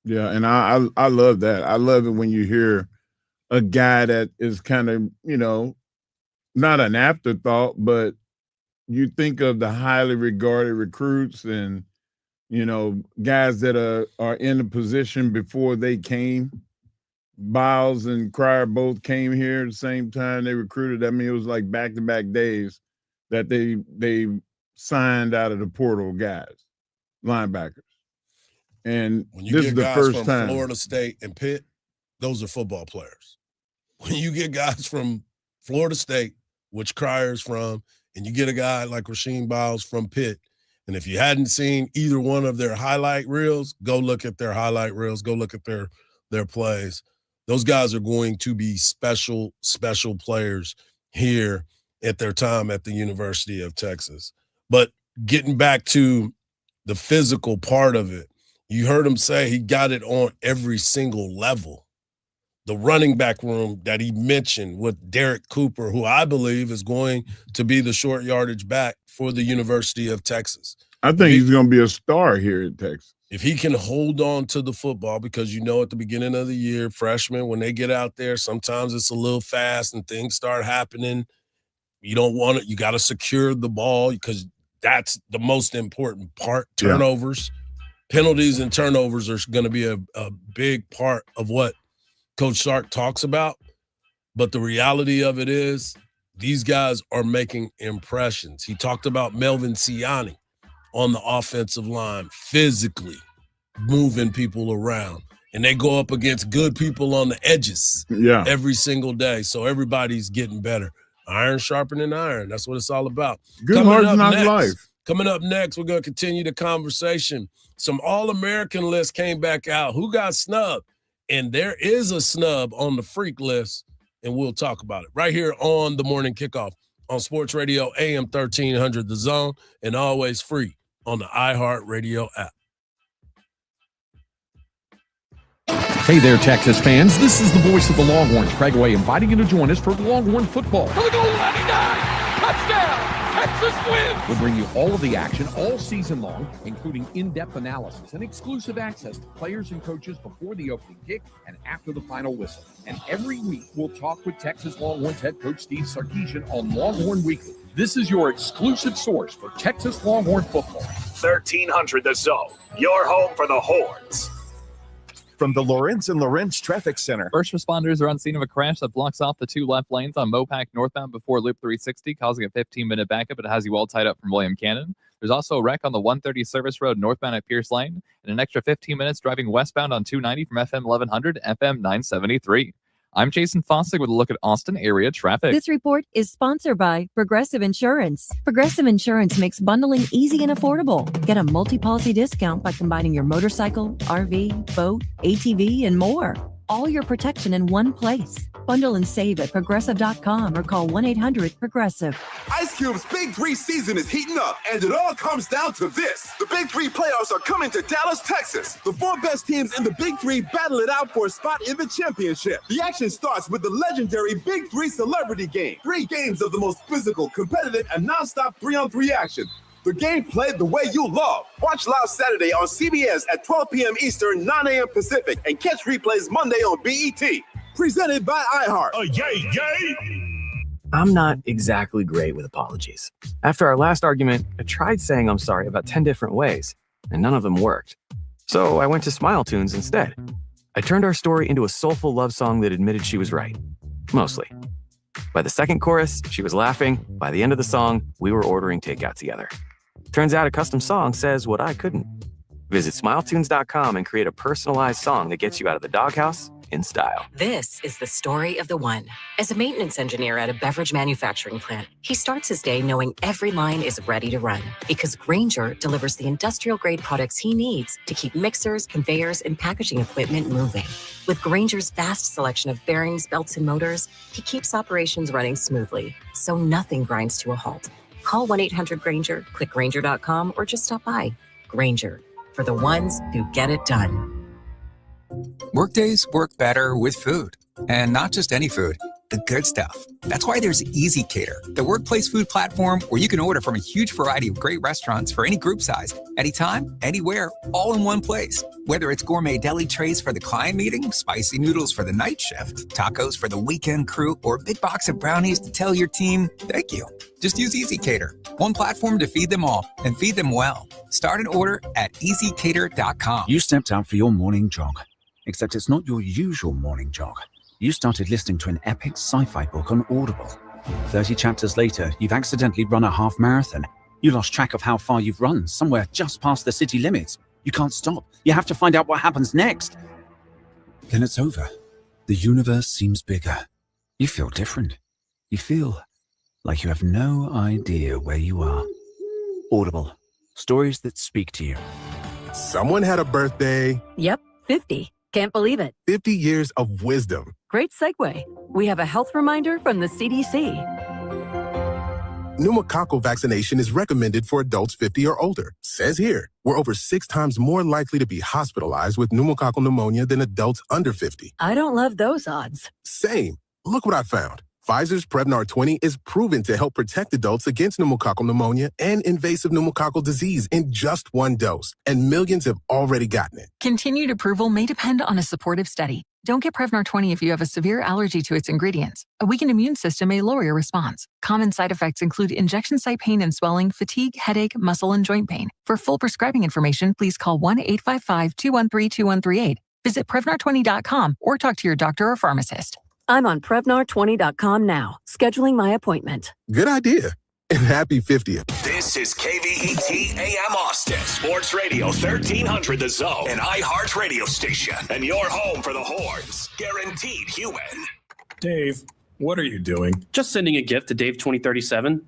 Yeah, and I love that. I love it when you hear a guy that is kind of, not an afterthought, but you think of the highly regarded recruits and, guys that are in the position before they came. Biles and Cryer both came here at the same time they recruited. I mean, it was like back-to-back days that they signed out of the portal guys, linebackers. And when you this get is the guys first from time. Florida State and Pitt, those are football players. When you get guys from Florida State, which Cryer's from, and you get a guy like Rasheem Biles from Pitt, and if you hadn't seen either one of their highlight reels, go look at their highlight reels, go look at their plays. Those guys are going to be special players here at their time at the University of Texas. But getting back to the physical part of it, you heard him say he got it on every single level. The running back room that he mentioned with Derek Cooper, who I believe is going to be the short yardage back for the University of Texas. I think he's going to be a star here at Texas. If he can hold on to the football, because at the beginning of the year, freshmen, when they get out there, sometimes it's a little fast and things start happening. You don't want it. You got to secure the ball because that's the most important part. Turnovers, penalties, and turnovers are going to be a big part of what Coach Sark talks about. But the reality of it is these guys are making impressions. He talked about Melvin Siani on the offensive line, physically moving people around. And they go up against good people on the edges every single day. So everybody's getting better. Iron sharpening iron. That's what it's all about. Good hard knock life. Coming up next, we're going to continue the conversation. Some All-American lists came back out. Who got snubbed? And there is a snub on the freak list, and we'll talk about it right here on the Morning Kickoff on Sports Radio AM 1300 The Zone, and always free on the iHeartRadio app. Hey there, Texas fans. This is the voice of the Longhorns, Craig Way, inviting you to join us for Longhorn football. For the goal line, he dives! Touchdown! Texas wins! We'll bring you all of the action all season long, including in-depth analysis and exclusive access to players and coaches before the opening kick and after the final whistle. And every week, we'll talk with Texas Longhorns head coach Steve Sarkisian on Longhorn Weekly. This is your exclusive source for Texas Longhorn football. 1300 The Zone, your home for the Horns. from the Lorenz and Lorenz Traffic Center. First responders are on scene of a crash that blocks off the 2 left lanes on Mopac northbound before Loop 360, causing a 15-minute backup. It has you all tied up from William Cannon. There's also a wreck on the 130 Service Road northbound at Pierce Lane, and an extra 15 minutes driving westbound on 290 from FM 1100 to FM 973. I'm Jason Fossick with a look at Austin area traffic. This report is sponsored by Progressive Insurance. Progressive Insurance makes bundling easy and affordable. Get a multi-policy discount by combining your motorcycle, RV, boat, ATV, and more. All your protection in one place. Bundle and save at Progressive.com or call 1-800-PROGRESSIVE. Ice Cube's Big 3 season is heating up, and it all comes down to this. The Big 3 playoffs are coming to Dallas, Texas. The 4 best teams in the Big 3 battle it out for a spot in the championship. The action starts with the legendary Big 3 Celebrity Game. 3 games of the most physical, competitive, and nonstop 3-on-3 action. The game played the way you love. Watch live Saturday on CBS at 12 p.m. Eastern, 9 a.m. Pacific, and catch replays Monday on BET. Presented by iHeart. I'm not exactly great with apologies. After our last argument, I tried saying I'm sorry about 10 different ways, and none of them worked. So I went to Smile Tunes instead. I turned our story into a soulful love song that admitted she was right. Mostly. By the second chorus, she was laughing. By the end of the song, we were ordering takeout together. Turns out a custom song says what I couldn't. Visit smiletunes.com and create a personalized song that gets you out of the doghouse in style. This is the story of the one. As a maintenance engineer at a beverage manufacturing plant, he starts his day knowing every line is ready to run because Grainger delivers the industrial-grade products he needs to keep mixers, conveyors, and packaging equipment moving. With Grainger's vast selection of bearings, belts, and motors, he keeps operations running smoothly, so nothing grinds to a halt. Call 1-800-GRAINGER, click Grainger.com, or just stop by. Grainger, for the ones who get it done. Workdays work better with food, and not just any food, the good stuff. That's why there's Easy Cater, the workplace food platform where you can order from a huge variety of great restaurants for any group size, anytime, anywhere, all in one place. Whether it's gourmet deli trays for the client meeting, spicy noodles for the night shift, tacos for the weekend crew, or a big box of brownies to tell your team, thank you. Just use Easy Cater, one platform to feed them all, and feed them well. Start an order at easycater.com. You stepped out for your morning jog. Except it's not your usual morning jog. You started listening to an epic sci-fi book on Audible. 30 chapters later, you've accidentally run a half marathon. You lost track of how far you've run, somewhere just past the city limits. You can't stop. You have to find out what happens next. Then it's over. The universe seems bigger. You feel different. You feel like you have no idea where you are. Audible. Stories that speak to you. Someone had a birthday. Yep, 50. Can't believe it. 50 years of wisdom. Great segue. We have a health reminder from the CDC. Pneumococcal vaccination is recommended for adults 50 or older. Says here, we're over 6 times more likely to be hospitalized with pneumococcal pneumonia than adults under 50. I don't love those odds. Same. Look what I found. Pfizer's Prevnar 20 is proven to help protect adults against pneumococcal pneumonia and invasive pneumococcal disease in just 1 dose, and millions have already gotten it. Continued approval may depend on a supportive study. Don't get Prevnar 20 if you have a severe allergy to its ingredients. A weakened immune system may lower your response. Common side effects include injection site pain and swelling, fatigue, headache, muscle, and joint pain. For full prescribing information, please call 1-855-213-2138. Visit Prevnar20.com or talk to your doctor or pharmacist. I'm on Prevnar20.com now, scheduling my appointment. Good idea. And happy 50th. This is KVET AM Austin, Sports Radio 1300 The Zone, an iHeart radio station, and your home for the Horns. Guaranteed human. Dave, what are you doing? Just sending a gift to Dave 2037.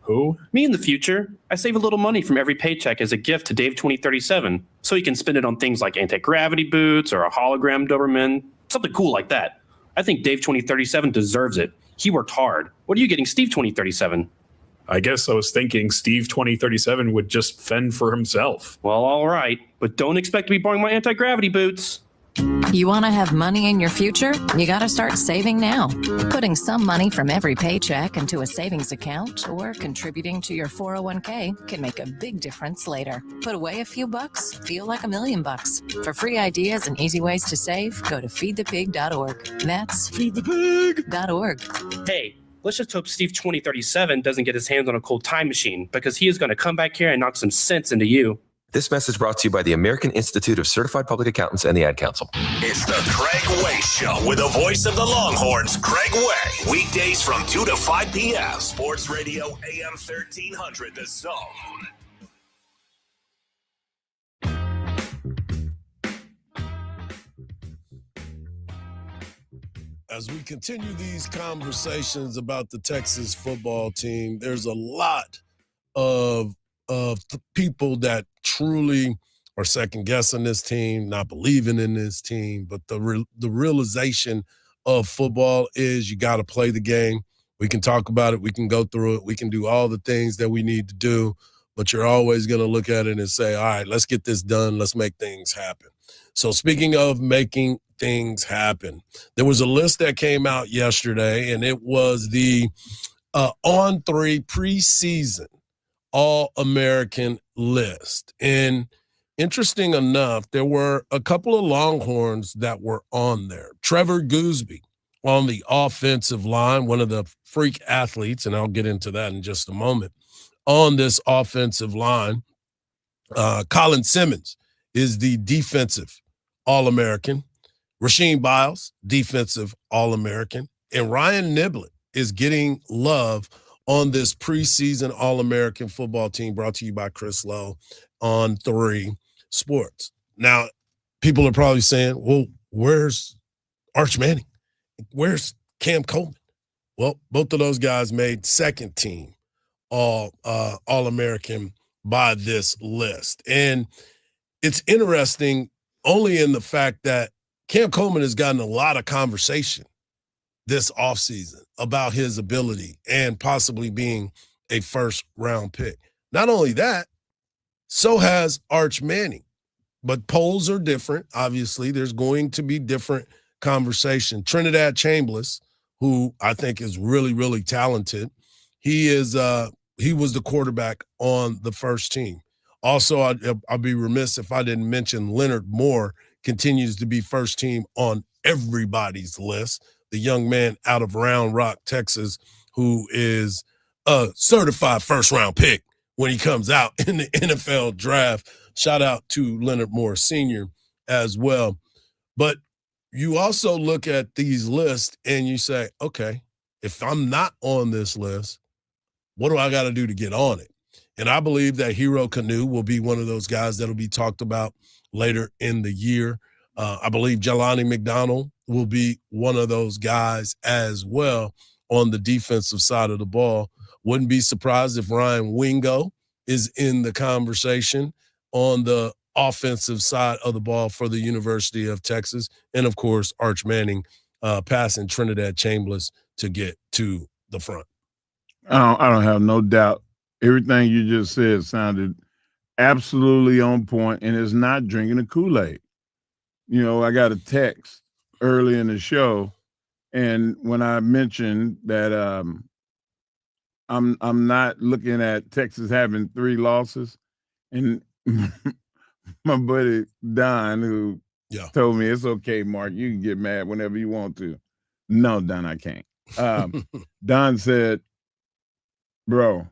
Who? Me in the future. I save a little money from every paycheck as a gift to Dave 2037, so he can spend it on things like anti-gravity boots or a hologram Doberman, something cool like that. I think Dave 2037 deserves it. He worked hard. What are you getting Steve 2037? I guess I was thinking Steve 2037 would just fend for himself. Well, all right, but don't expect to be borrowing my anti-gravity boots. You want to have money in your future? You got to start saving now. Putting some money from every paycheck into a savings account or contributing to your 401k can make a big difference later. Put away a few bucks, feel like $1 million. For free ideas and easy ways to save, go to feedthepig.org. That's feedthepig.org. Hey, let's just hope Steve 2037 doesn't get his hands on a cold time machine because he is going to come back here and knock some sense into you. This message brought to you by the American Institute of Certified Public Accountants and the Ad Council. It's the Craig Way Show with the voice of the Longhorns, Craig Way. Weekdays from 2 to 5 p.m. Sports Radio AM 1300, The Zone. As we continue these conversations about the Texas football team, there's a lot of people that truly are second-guessing this team, not believing in this team. But the realization of football is you got to play the game. We can talk about it. We can go through it. We can do all the things that we need to do. But you're always going to look at it and say, all right, let's get this done. Let's make things happen. So speaking of making things happen, there was a list that came out yesterday, and it was the On3 preseason All-American list. And interesting enough, there were a couple of Longhorns that were on there. Trevor Gooseby on the offensive line, one of the freak athletes, and I'll get into that in just a moment, on this offensive line. Colin Simmons is the defensive All-American. Rasheem Biles, defensive All-American. And Ryan Niblett is getting love on this preseason All-American football team brought to you by Chris Lowe on 3 Sports. Now, people are probably saying, well, where's Arch Manning? Where's Cam Coleman? Well, both of those guys made second team All-American by this list. And it's interesting only in the fact that Cam Coleman has gotten a lot of conversation this offseason about his ability and possibly being a first-round pick. Not only that, so has Arch Manning. But polls are different. Obviously, there's going to be different conversation. Trinidad Chambliss, who I think is really, really talented, he was the quarterback on the first team. Also, I'd be remiss if I didn't mention Leonard Moore continues to be first team on everybody's list. The young man out of Round Rock, Texas, who is a certified first-round pick when he comes out in the NFL draft. Shout out to Leonard Moore Sr. as well. But you also look at these lists and you say, okay, if I'm not on this list, what do I got to do to get on it? And I believe that Hero Kanu will be one of those guys that will be talked about later in the year. I believe Jelani McDonald will be one of those guys as well on the defensive side of the ball. Wouldn't be surprised if Ryan Wingo is in the conversation on the offensive side of the ball for the University of Texas. And, of course, Arch Manning passing Trinidad Chambliss to get to the front. I don't have no doubt. Everything you just said sounded absolutely on point, and it's not drinking the Kool-Aid. You know, I got a text early in the show, and when I mentioned that I'm not looking at Texas having 3 losses, and my buddy Don, who told me it's okay, Mark, you can get mad whenever you want to. No, Don, I can't. Don said, bro,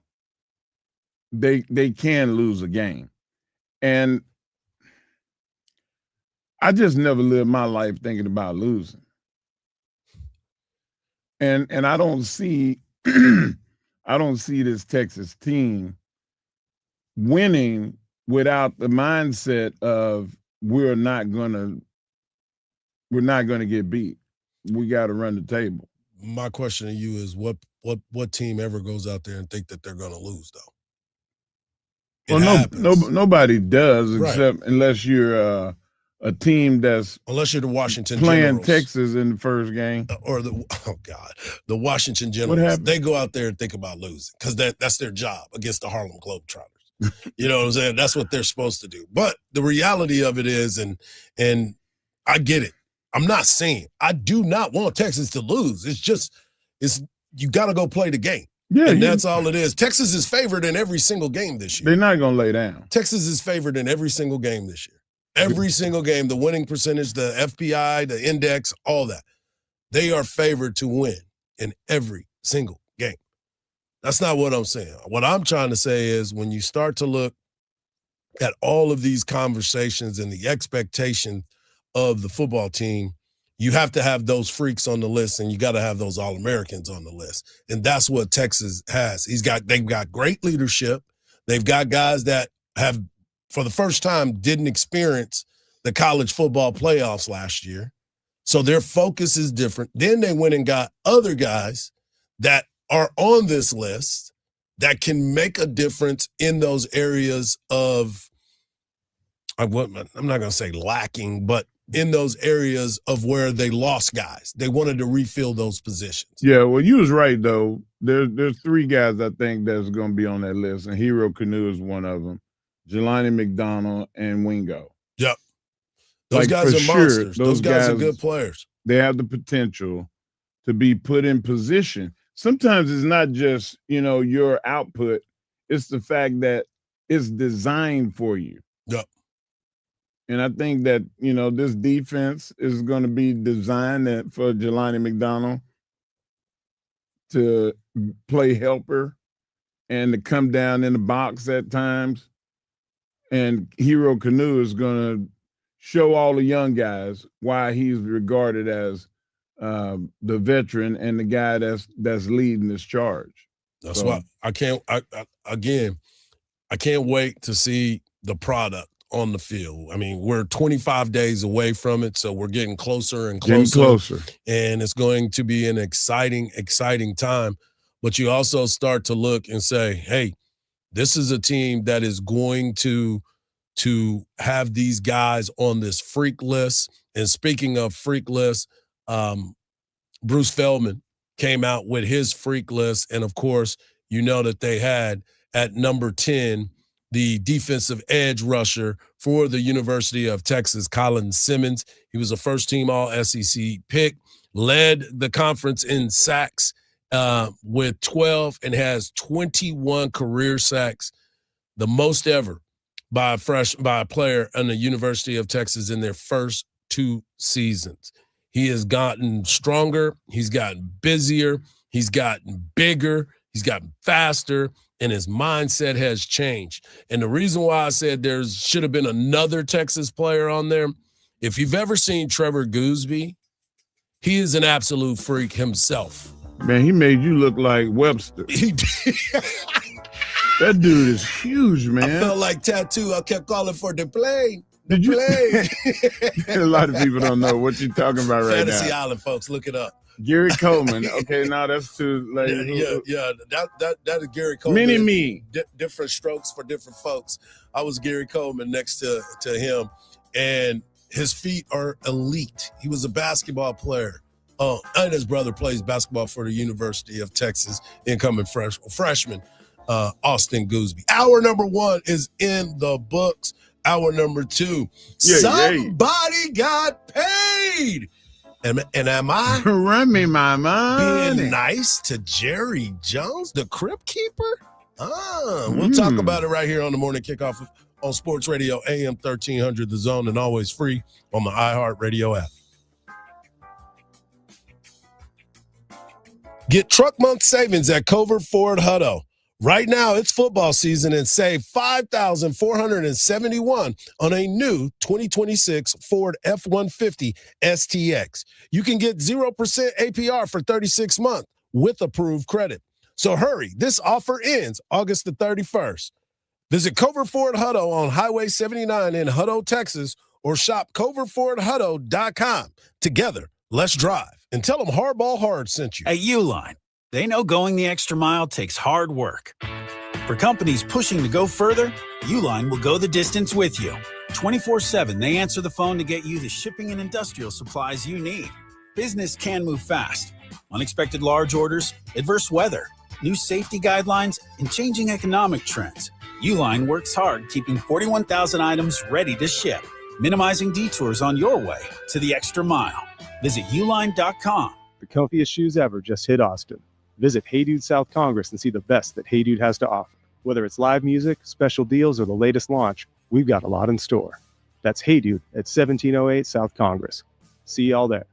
they can lose a game. And I just never lived my life thinking about losing. And I don't see I don't see this Texas team winning without the mindset of we're not gonna get beat. We got to run the table. My question to you is what team ever goes out there and think that they're going to lose, though? Nobody does, except unless you're a team that's unless you're the Washington playing Generals. Texas in the first game, or the the Washington Generals. They go out there and think about losing because that's their job against the Harlem Globetrotters. You know what I'm saying? That's what they're supposed to do. But the reality of it is, and I get it. I'm not saying I do not want Texas to lose. It's you got to go play the game. Yeah, and that's all it is. Texas is favored in every single game this year. They're not going to lay down. Texas is favored in every single game this year. Every single game, the winning percentage, the FPI, the index, all that. They are favored to win in every single game. That's not what I'm saying. What I'm trying to say is when you start to look at all of these conversations and the expectation of the football team, you have to have those freaks on the list, and you got to have those All-Americans on the list. And that's what Texas has. They've got great leadership. They've got guys that have, for the first time, didn't experience the college football playoffs last year. So their focus is different. Then they went and got other guys that are on this list that can make a difference in those areas of, I'm not going to say lacking, but in those areas of where they lost guys. They wanted to refill those positions. Yeah, well, you was right, though. There's three guys I think that's going to be on that list, and Hero Canoe is one of them. Jelani McDonald and Wingo. Yep. Those guys are monsters. Those guys are good players. They have the potential to be put in position. Sometimes it's not just, your output. It's the fact that it's designed for you. Yep. And I think that, this defense is going to be designed for Jelani McDonald to play helper and to come down in the box at times. And Hero Canoe is going to show all the young guys why he's regarded as the veteran and the guy that's leading this charge. That's why I can't wait to see the product on the field. I mean, we're 25 days away from it, so we're getting closer and closer. And it's going to be an exciting time. But you also start to look and say, hey, this is a team that is going to have these guys on this freak list. And speaking of freak list, Bruce Feldman came out with his freak list. And, of course, that they had at number 10 the defensive edge rusher for the University of Texas, Colin Simmons. He was a first-team All-SEC pick, led the conference in sacks with 12 and has 21 career sacks, the most ever by a player on the University of Texas in their first 2 seasons. He has gotten stronger. He's gotten busier. He's gotten bigger. He's gotten faster. And his mindset has changed. And the reason why I said there should have been another Texas player on there, if you've ever seen Trevor Gooseby, he is an absolute freak himself. Man, he made you look like Webster. He did. That dude is huge, man. I felt like Tattoo. I kept calling for the plane. Did you? A lot of people don't know what you're talking about right now. Fantasy Island, folks. Look it up. Gary Coleman. Okay, now that's too late. Yeah. That is Gary Coleman. Mini-me. Different strokes for different folks. I was Gary Coleman next to him, and his feet are elite. He was a basketball player. And his brother plays basketball for the University of Texas, incoming freshman, Austin Gooseby. Hour number 1 is in the books. Hour number 2, somebody got paid. And am I run me my money being nice to Jerry Jones, the Crypt Keeper? We'll talk about it right here on the morning kickoff on Sports Radio AM 1300 The Zone, and always free on the iHeartRadio app. Get Truck Month savings at Covert Ford Hutto. Right now, it's football season, and save $5,471 on a new 2026 Ford F-150 STX. You can get 0% APR for 36 months with approved credit. So hurry, this offer ends August the 31st. Visit Covert Ford Hutto on Highway 79 in Hutto, Texas, or shop covertfordhutto.com. Together, let's drive. And tell them Hardball Hard sent you. At Uline, they know going the extra mile takes hard work. For companies pushing to go further, Uline will go the distance with you. 24/7, they answer the phone to get you the shipping and industrial supplies you need. Business can move fast. Unexpected large orders, adverse weather, new safety guidelines, and changing economic trends. Uline works hard keeping 41,000 items ready to ship, minimizing detours on your way to the extra mile. Visit uline.com. The comfiest shoes ever just hit Austin. Visit Hey Dude South Congress and see the best that Hey Dude has to offer. Whether it's live music, special deals, or the latest launch, we've got a lot in store. That's Hey Dude at 1708 South Congress. See y'all there.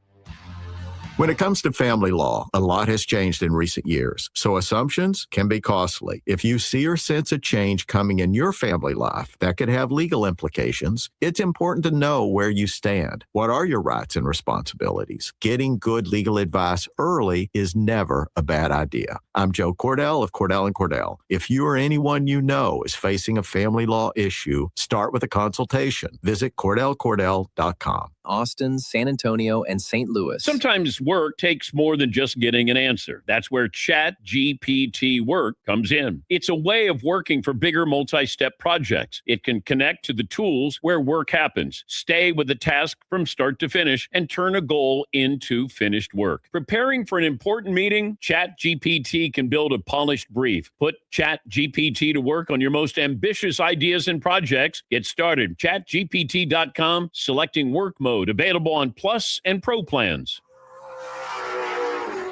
When it comes to family law, a lot has changed in recent years, so assumptions can be costly. If you see or sense a change coming in your family life that could have legal implications, it's important to know where you stand. What are your rights and responsibilities? Getting good legal advice early is never a bad idea. I'm Joe Cordell of Cordell & Cordell. If you or anyone you know is facing a family law issue, start with a consultation. Visit CordellCordell.com. Austin, San Antonio, and St. Louis. Sometimes work takes more than just getting an answer. That's where ChatGPT Work comes in. It's a way of working for bigger multi-step projects. It can connect to the tools where work happens, stay with the task from start to finish, and turn a goal into finished work. Preparing for an important meeting, ChatGPT can build a polished brief. Put ChatGPT to work on your most ambitious ideas and projects. Get started. ChatGPT.com, selecting work mode. Available on Plus and Pro plans.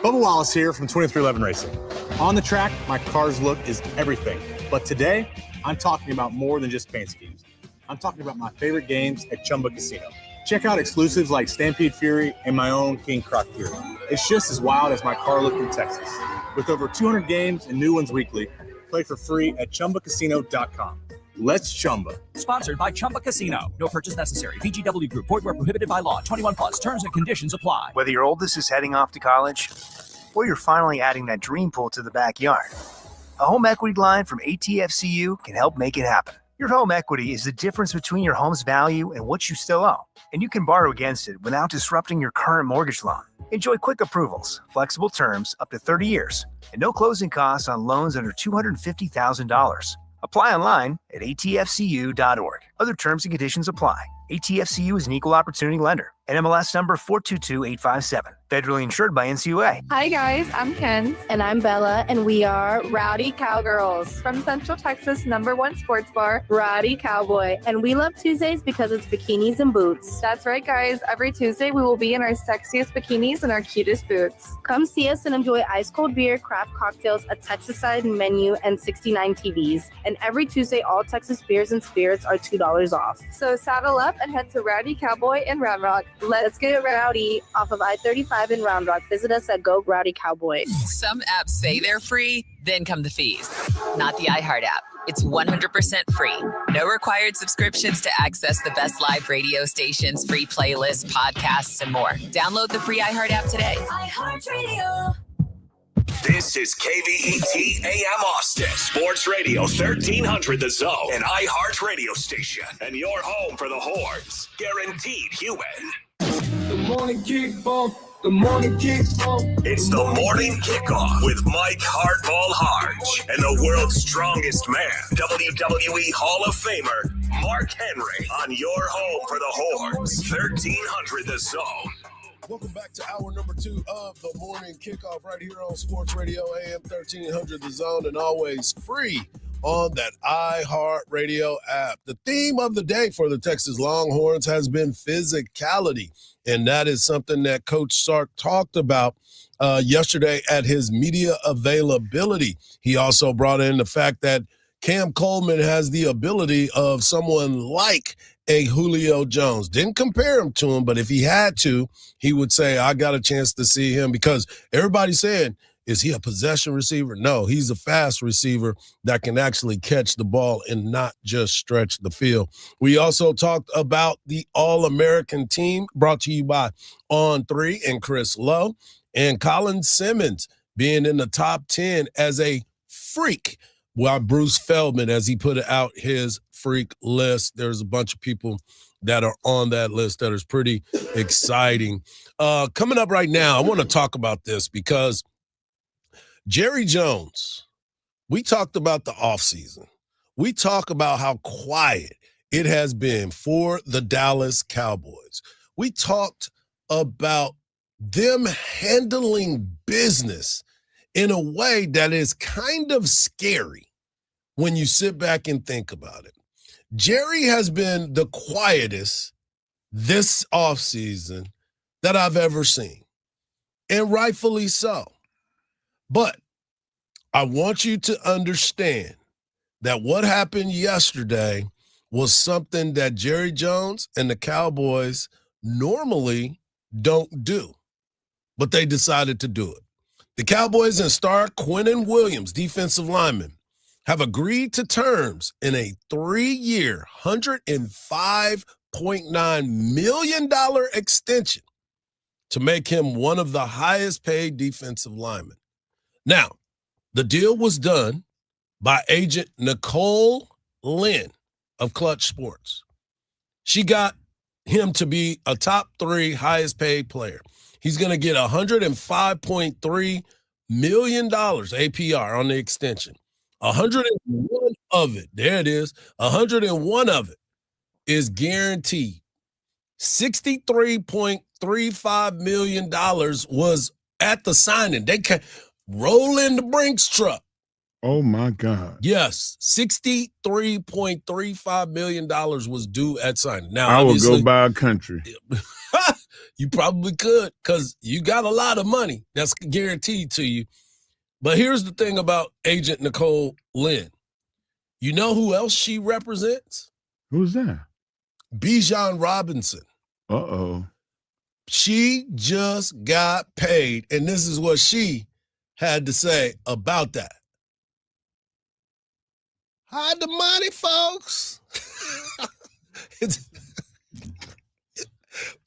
Bubba Wallace here from 2311 Racing. On the track, my car's look is everything. But today, I'm talking about more than just paint schemes. I'm talking about my favorite games at Chumba Casino. Check out exclusives like Stampede Fury and my own King Croc Fury. It's just as wild as my car look in Texas. With over 200 games and new ones weekly, play for free at ChumbaCasino.com. Let's Chumba. Sponsored by Chumba Casino. No purchase necessary. VGW Group. Void where prohibited by law. 21 plus. Terms and conditions apply. Whether your oldest is heading off to college or you're finally adding that dream pool to the backyard, a home equity line from ATFCU can help make it happen. Your home equity is the difference between your home's value and what you still owe, and you can borrow against it without disrupting your current mortgage loan. Enjoy quick approvals, flexible terms up to 30 years, and no closing costs on loans under $250,000. Apply online at atfcu.org. Other terms and conditions apply. ATFCU is an equal opportunity lender. NMLS number 422857. Federally insured by NCUA. Hi guys, I'm Ken. And I'm Bella, and we are Rowdy Cowgirls from Central Texas' #1 sports bar, Rowdy Cowboy. And we love Tuesdays because it's bikinis and boots. That's right guys, every Tuesday we will be in our sexiest bikinis and our cutest boots. Come see us and enjoy ice cold beer, craft cocktails, a Texas-side menu, and 69 TVs. And every Tuesday, all Texas beers and spirits are $2 off. So saddle up and head to Rowdy Cowboy in Round Rock. Let's get rowdy off of I-35 in Round Rock. Visit us at Go Rowdy Cowboy. Some apps say they're free, then come the fees. Not the iHeart app. It's 100% free. No required subscriptions to access the best live radio stations, free playlists, podcasts, and more. Download the free iHeart app today. iHeartRadio. This is KVET AM Austin, Sports Radio 1300 The Zone, an iHeart radio station, and your home for the Horns. Guaranteed human. The morning kickoff. The morning kickoff. It's the morning kickoff with Mike Hardball Hardge and the world's strongest man, WWE Hall of Famer, Mark Henry, on your home for the Horns. 1300 The Zone. Welcome back to hour number 2 of the morning kickoff right here on Sports Radio AM 1300 The Zone, and always free on that iHeartRadio app. The theme of the day for the Texas Longhorns has been physicality, and that is something that Coach Sark talked about yesterday at his media availability. He also brought in the fact that Cam Coleman has the ability of someone like a Julio Jones. Didn't compare him to him, but if he had to, he would say, I got a chance to see him, because everybody's saying, is he a possession receiver? No, he's a fast receiver that can actually catch the ball and not just stretch the field. We also talked about the All-American team, brought to you by On3 and Chris Lowe, and Colin Simmons being in the top 10 as a freak, while Bruce Feldman, as he put out his freak list. There's a bunch of people that are on that list that is pretty exciting. Coming up right now, I want to talk about this because Jerry Jones, we talked about the offseason. We talk about how quiet it has been for the Dallas Cowboys. We talked about them handling business in a way that is kind of scary when you sit back and think about it. Jerry has been the quietest this offseason that I've ever seen, and rightfully so. But I want you to understand that what happened yesterday was something that Jerry Jones and the Cowboys normally don't do. but they decided to do it. The Cowboys and star Quinnen Williams, defensive lineman, have agreed to terms in a 3-year, $105.9 million extension to make him one of the highest paid defensive linemen. Now, the deal was done by agent Nicole Lynn of Clutch Sports. She got him to be a top 3 highest paid player. He's going to get $105.3 million APR on the extension. 101 of it, there it is, 101 of it is guaranteed. $63.35 million was at the signing. They can roll in the Brinks truck. Oh, my God. Yes, $63.35 million was due at signing. Now, I would go buy a country. You probably could, because you got a lot of money that's guaranteed to you. But here's the thing about agent Nicole Lynn. You know who else she represents? Who's that? Bijan Robinson. Uh-oh. She just got paid, and this is what she had to say about that. Hide the money, folks.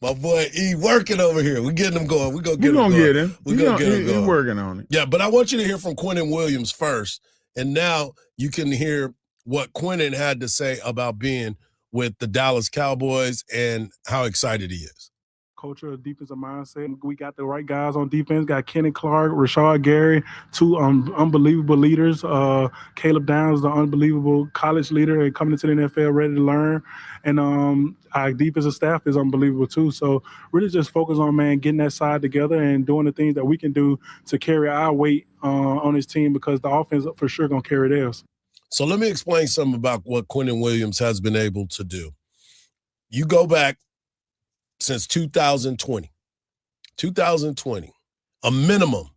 My boy E working over here. We're getting him going. We're going to get him going. We're going to get him going. He's working on it. Yeah, but I want you to hear from Quinnen Williams first, and now you can hear what Quinnen had to say about being with the Dallas Cowboys and how excited he is. Culture of defensive mindset. We got the right guys on defense. Got Kenny Clark, Rashad Gary, 2 unbelievable leaders. Caleb Downs, the unbelievable college leader, and coming into the NFL ready to learn. And our defensive staff is unbelievable too. So really just focus on, man, getting that side together and doing the things that we can do to carry our weight on this team, because the offense for sure going to carry theirs. So let me explain something about what Quinnen Williams has been able to do. You go back since 2020, a minimum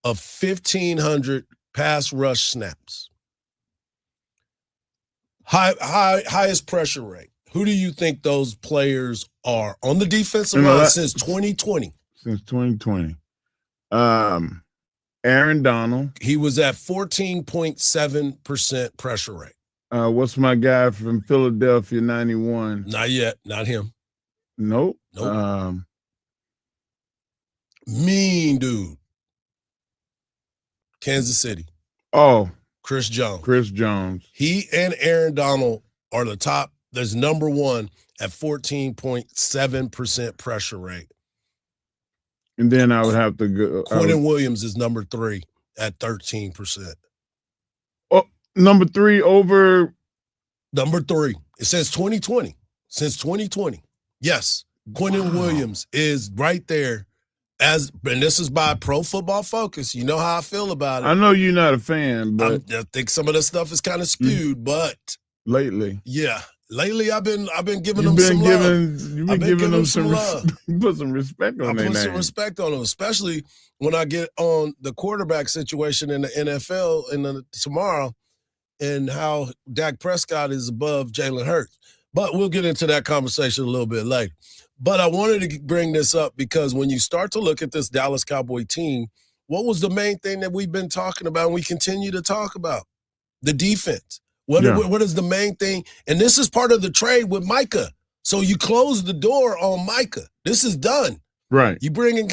of 1,500 pass rush snaps. Highest pressure rate. Who do you think those players are on the defensive line since 2020? Since 2020. Aaron Donald. He was at 14.7% pressure rate. What's my guy from Philadelphia, 91? Not yet. Not him. Nope. Mean dude. Kansas City. Oh. Chris Jones. Chris Jones. He and Aaron Donald are the top. There's number 1 at 14.7% pressure rate. And then I would have to go. Quinnen Williams is number 3 at 13%. Oh, number 3 over. Number 3. It says 2020. Since 2020. Yes. Quinnen Williams is right there. And this is by Pro Football Focus. You know how I feel about it. I know you're not a fan, but I think some of the stuff is kind of skewed, but lately. Yeah. Lately, I've been giving them some love. You've been giving them some love. Put some respect on their name. I put some respect on them, especially when I get on the quarterback situation in the NFL tomorrow, and how Dak Prescott is above Jalen Hurts. But we'll get into that conversation a little bit later. But I wanted to bring this up because when you start to look at this Dallas Cowboy team, what was the main thing that we've been talking about and we continue to talk about? The defense. What is the main thing? And this is part of the trade with Micah. So you close the door on Micah. This is done. Right. You bring in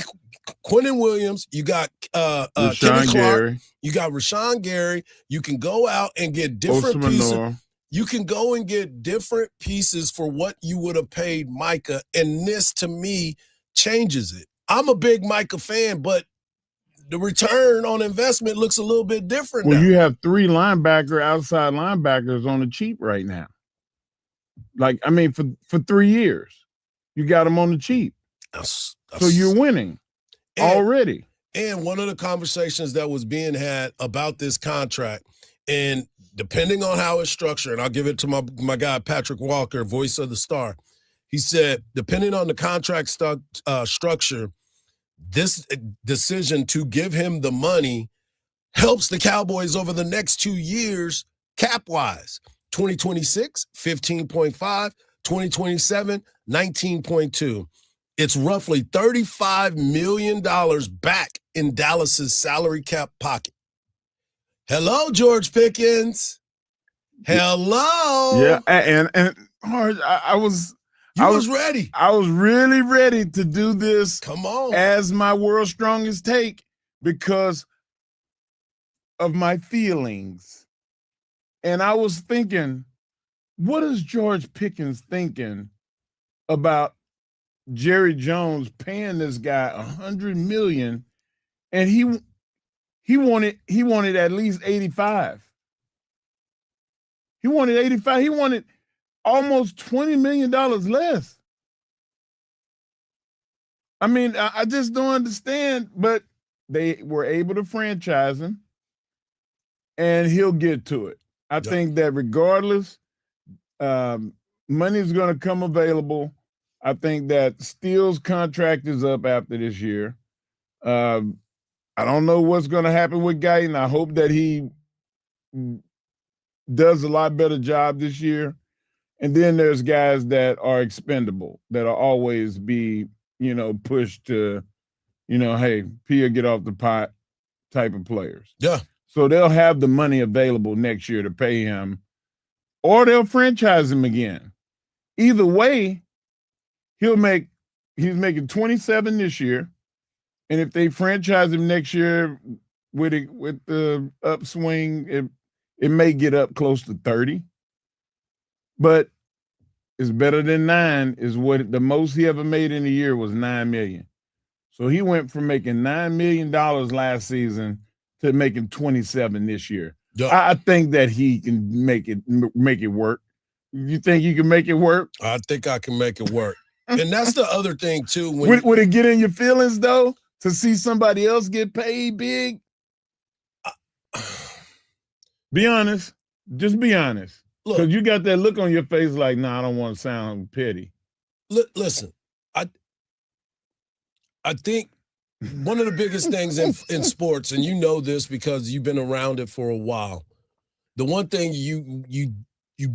Quinnen Williams. You got Kenny Clark. Gary. You got Rashawn Gary. You can go out and get different pieces. You can go and get different pieces for what you would have paid Micah. And this, to me, changes it. I'm a big Micah fan, but the return on investment looks a little bit different now. You have 3 outside linebackers on the cheap right now. Like, I mean, for 3 years, you got them on the cheap. So you're winning already. And one of the conversations that was being had about this contract, and depending on how it's structured, and I'll give it to my guy, Patrick Walker, voice of the Star. He said, depending on the contract structure, this decision to give him the money helps the Cowboys over the next 2 years cap-wise. 2026, 15.5, 2027, 19.2. It's roughly $35 million back in Dallas's salary cap pocket. Hello, George Pickens. Hello. Yeah, and I was ready. I was really ready to do this. Come on. As my world's strongest take because of my feelings. And I was thinking, what is George Pickens thinking about Jerry Jones paying this guy $100 million, and he wanted at least 85. He wanted 85. He wanted almost $20 million less. I mean, I just don't understand, but they were able to franchise him, and he'll get to it. I think that regardless, money is going to come available. I think that Steele's contract is up after this year. I don't know what's going to happen with Guyton. I hope that he does a lot better job this year. And then there's guys that are expendable, that'll always be, pushed to, hey, Pia, get off the pot type of players. Yeah. So they'll have the money available next year to pay him, or they'll franchise him again. Either way, he's making 27 this year. And if they franchise him next year with the upswing, it may get up close to 30. But it's better than 9 is what the most he ever made in a year was $9 million. So he went from making $9 million last season to making 27 this year. Yeah. I think that he can make it work. You think you can make it work? I think I can make it work. And that's the other thing, too. Would it get in your feelings, though, to see somebody else get paid big? Be honest. Just be honest. Because you got that look on your face like, nah, I don't want to sound petty. Listen, I think one of the biggest things in sports, and you know this because you've been around it for a while, the one thing you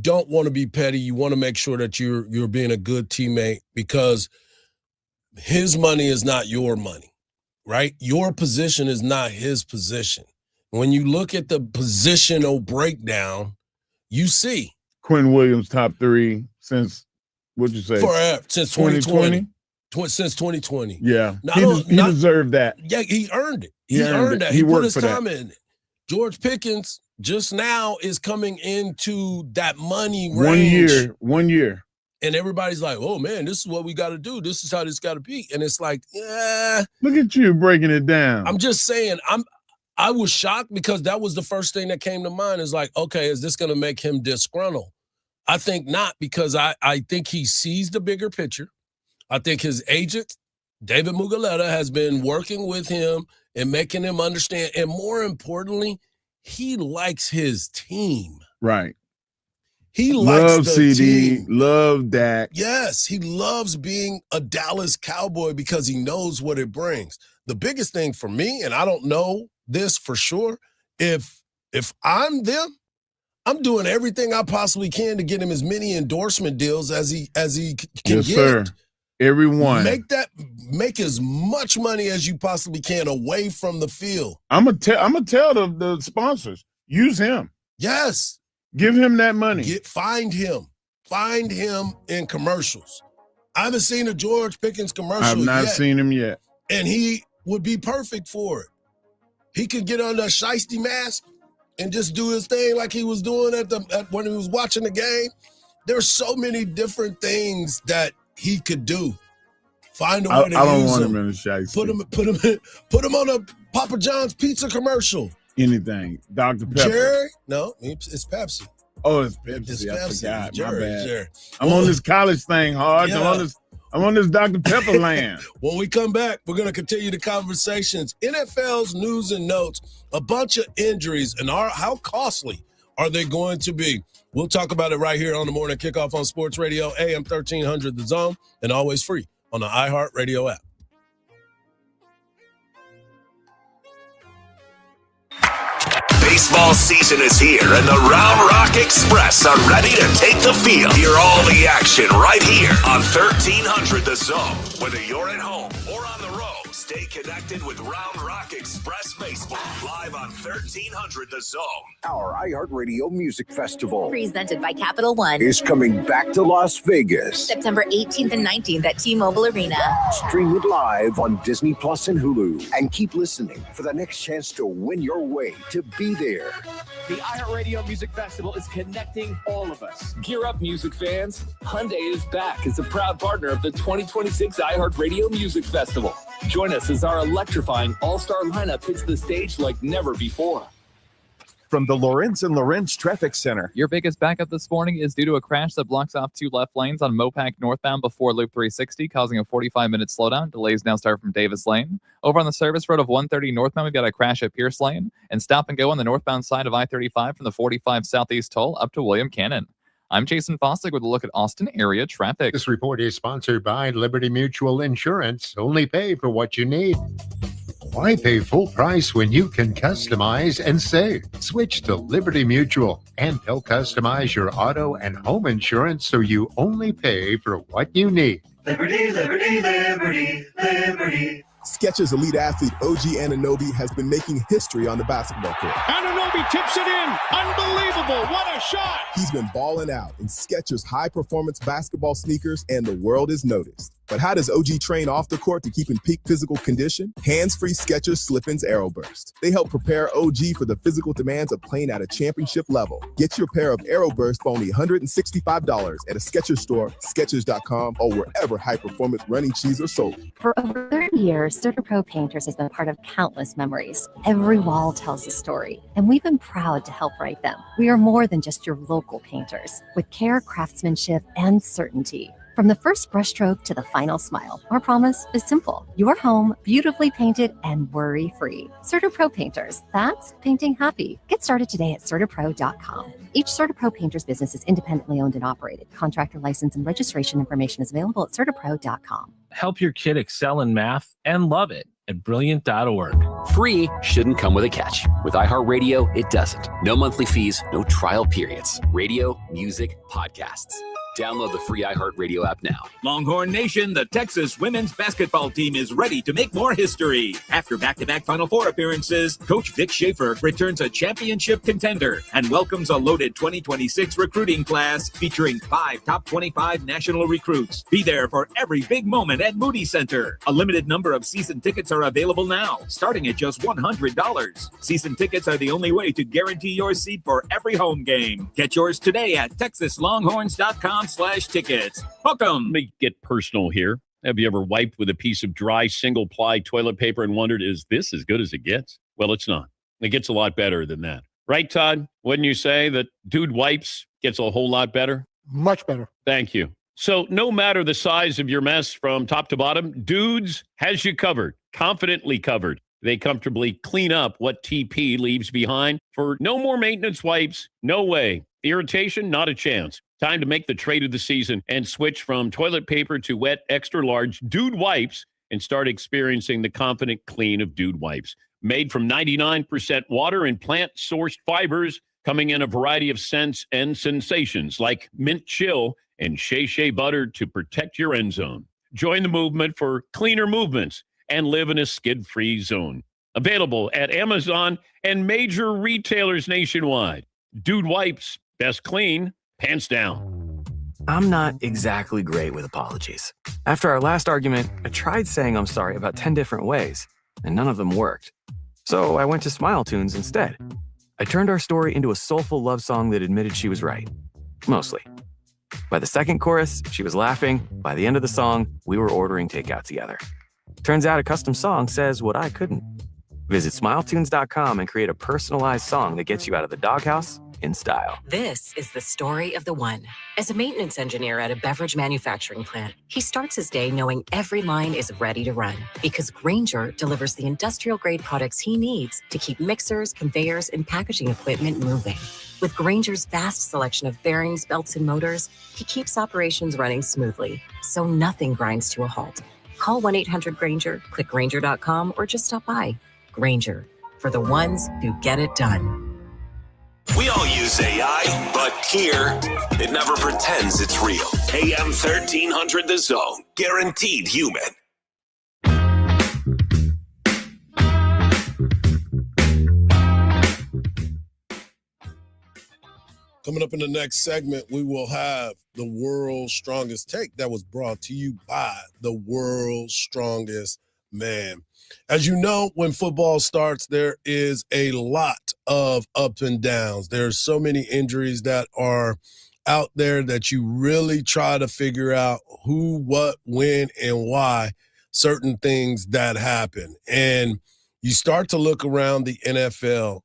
don't want to be petty. You want to make sure that you're being a good teammate because his money is not your money, right? Your position is not his position. When you look at the positional breakdown, you see Quinn Williams top 3 since what'd you say? Forever, since 2020. Since 2020. Yeah, he deserved that. Yeah, he earned it. He earned that. He put his time in it. George Pickens just now is coming into that money range. 1 year. And everybody's like, oh, man, this is what we got to do. This is how this got to be. And it's like, yeah. Look at you breaking it down. I'm just saying, I was shocked because that was the first thing that came to mind is like, okay, is this going to make him disgruntled? I think not because I think he sees the bigger picture. I think his agent, David Mugoleta, has been working with him and making him understand. And more importantly, he likes his team. Right. He likes love the CD, team. love Dak. Yes, he loves being a Dallas Cowboy because he knows what it brings. The biggest thing for me, and I don't know this for sure, if I'm them, I'm doing everything I possibly can to get him as many endorsement deals as he can yes, get. Sir. Everyone. Make as much money as you possibly can away from the field. I'm gonna tell the sponsors, use him. Yes. Give him that money. Find him in commercials. I haven't seen a George Pickens commercial I've not yet, seen him yet. and he would be perfect for it. He could get on a shiesty mask and just do his thing like he was doing when he was watching the game. There's so many different things that he could do. Find a way to use him. I don't want him in a shiesty. Put him on a Papa John's pizza commercial. Anything. Dr. Pepper. Jerry? No, it's Pepsi. Oh, it's Pepsi. It's I Pepsi. forgot. Jerry, My bad. Jerry. I'm on this college thing, Hardge. Yeah. I'm on this Dr. Pepper land. When we come back, we're going to continue the conversations. NFL's news and notes, a bunch of injuries, and how costly are they going to be? We'll talk about it right here on the Morning Kickoff on Sports Radio, AM 1300 The Zone, and always free on the iHeartRadio app. Baseball season is here, and the Round Rock Express are ready to take the field. Hear all the action right here on 1300 The Zone. Whether you're at home or on the road, stay connected with Round Rock Express Baseball live on 1300 The Zone. Our iHeartRadio Music Festival presented by Capital One is coming back to Las Vegas. September 18th and 19th at T-Mobile Arena. Stream it live on Disney Plus and Hulu. And keep listening for the next chance to win your way to be there. The iHeartRadio Music Festival is connecting all of us. Gear up, music fans. Hyundai is back as a proud partner of the 2026 iHeartRadio Music Festival. Join us as our electrifying all-star lineup hits the stage like never before. From the Lawrence and Lawrence Traffic Center. Your biggest backup this morning is due to a crash that blocks off 2 left lanes on Mopac northbound before Loop 360, causing a 45-minute slowdown. Delays now start from Davis Lane. Over on the service road of 130 northbound, we've got a crash at Pierce Lane. And stop and go on the northbound side of I-35 from the 45 Southeast toll up to William Cannon. I'm Jason Fostick with a look at Austin area traffic. This report is sponsored by Liberty Mutual Insurance. Only pay for what you need. Why pay full price when you can customize and save? Switch to Liberty Mutual, and they'll customize your auto and home insurance so you only pay for what you need. Liberty, liberty, liberty, liberty. Skechers elite athlete OG Anunoby has been making history on the basketball court. Anunoby tips it in. Unbelievable. What a shot. He's been balling out in Skechers high-performance basketball sneakers, and the world is noticed. But how does OG train off the court to keep in peak physical condition? Hands-free Skechers Slip-ins Aeroburst. They help prepare OG for the physical demands of playing at a championship level. Get your pair of Aeroburst for only $165 at a Skechers store, Skechers.com, or wherever high-performance running shoes are sold. For over 30 years, CertaPro Painters has been part of countless memories. Every wall tells a story, and we've been proud to help write them. We are more than just your local painters, with care, craftsmanship, and certainty. From the first brushstroke to the final smile, our promise is simple. Your home, beautifully painted and worry-free. CertaPro Painters, that's painting happy. Get started today at CertaPro.com. Each CertaPro Painters business is independently owned and operated. Contractor license and registration information is available at CertaPro.com. Help your kid excel in math and love it at Brilliant.org. Free shouldn't come with a catch. With iHeartRadio, it doesn't. No monthly fees, no trial periods. Radio, music, podcasts. Download the free iHeartRadio app now. Longhorn Nation, the Texas women's basketball team is ready to make more history. After back-to-back Final Four appearances, Coach Vic Schaefer returns a championship contender and welcomes a loaded 2026 recruiting class featuring 5 top 25 national recruits. Be there for every big moment at Moody Center. A limited number of season tickets are available now, starting at just $100. Season tickets are the only way to guarantee your seat for every home game. Get yours today at TexasLonghorns.com/tickets. Welcome. Let me get personal here. Have you ever wiped with a piece of dry single-ply toilet paper and wondered, is this as good as it gets? Well, it's not. It gets a lot better than that. Right, Todd? Wouldn't you say that Dude Wipes gets a whole lot better? Much better. Thank you. So no matter the size of your mess from top to bottom, Dudes has you covered, confidently covered. They comfortably clean up what TP leaves behind. For no more maintenance wipes, no way. Irritation, not a chance. Time to make the trade of the season and switch from toilet paper to wet, extra large Dude Wipes and start experiencing the confident clean of Dude Wipes. Made from 99% water and plant-sourced fibers, coming in a variety of scents and sensations like mint chill and shea butter to protect your end zone. Join the movement for cleaner movements and live in a skid-free zone. Available at Amazon and major retailers nationwide. Dude Wipes, best clean, pants down. I'm not exactly great with apologies. After our last argument, I tried saying I'm sorry about 10 different ways, and none of them worked. So I went to Smile Tunes instead. I turned our story into a soulful love song that admitted she was right. Mostly. By the second chorus, she was laughing. By the end of the song, we were ordering takeout together. Turns out a custom song says what I couldn't. Visit SmileTunes.com and create a personalized song that gets you out of the doghouse in style. This is the story of the one. As a maintenance engineer at a beverage manufacturing plant, he starts his day knowing every line is ready to run because Grainger delivers the industrial-grade products he needs to keep mixers, conveyors, and packaging equipment moving. With Grainger's vast selection of bearings, belts, and motors, he keeps operations running smoothly, so nothing grinds to a halt. Call 1-800-GRAINGER, click Grainger.com, or just stop by. Grainger, for the ones who get it done. We all use AI, but here, it never pretends it's real. AM 1300 The Zone. Guaranteed human. Coming up in the next segment, we will have the world's strongest take that was brought to you by the world's strongest man. As you know, when football starts, there is a lot of ups and downs. There's so many injuries that are out there that you really try to figure out who, what, when, and why certain things that happen. And you start to look around the NFL.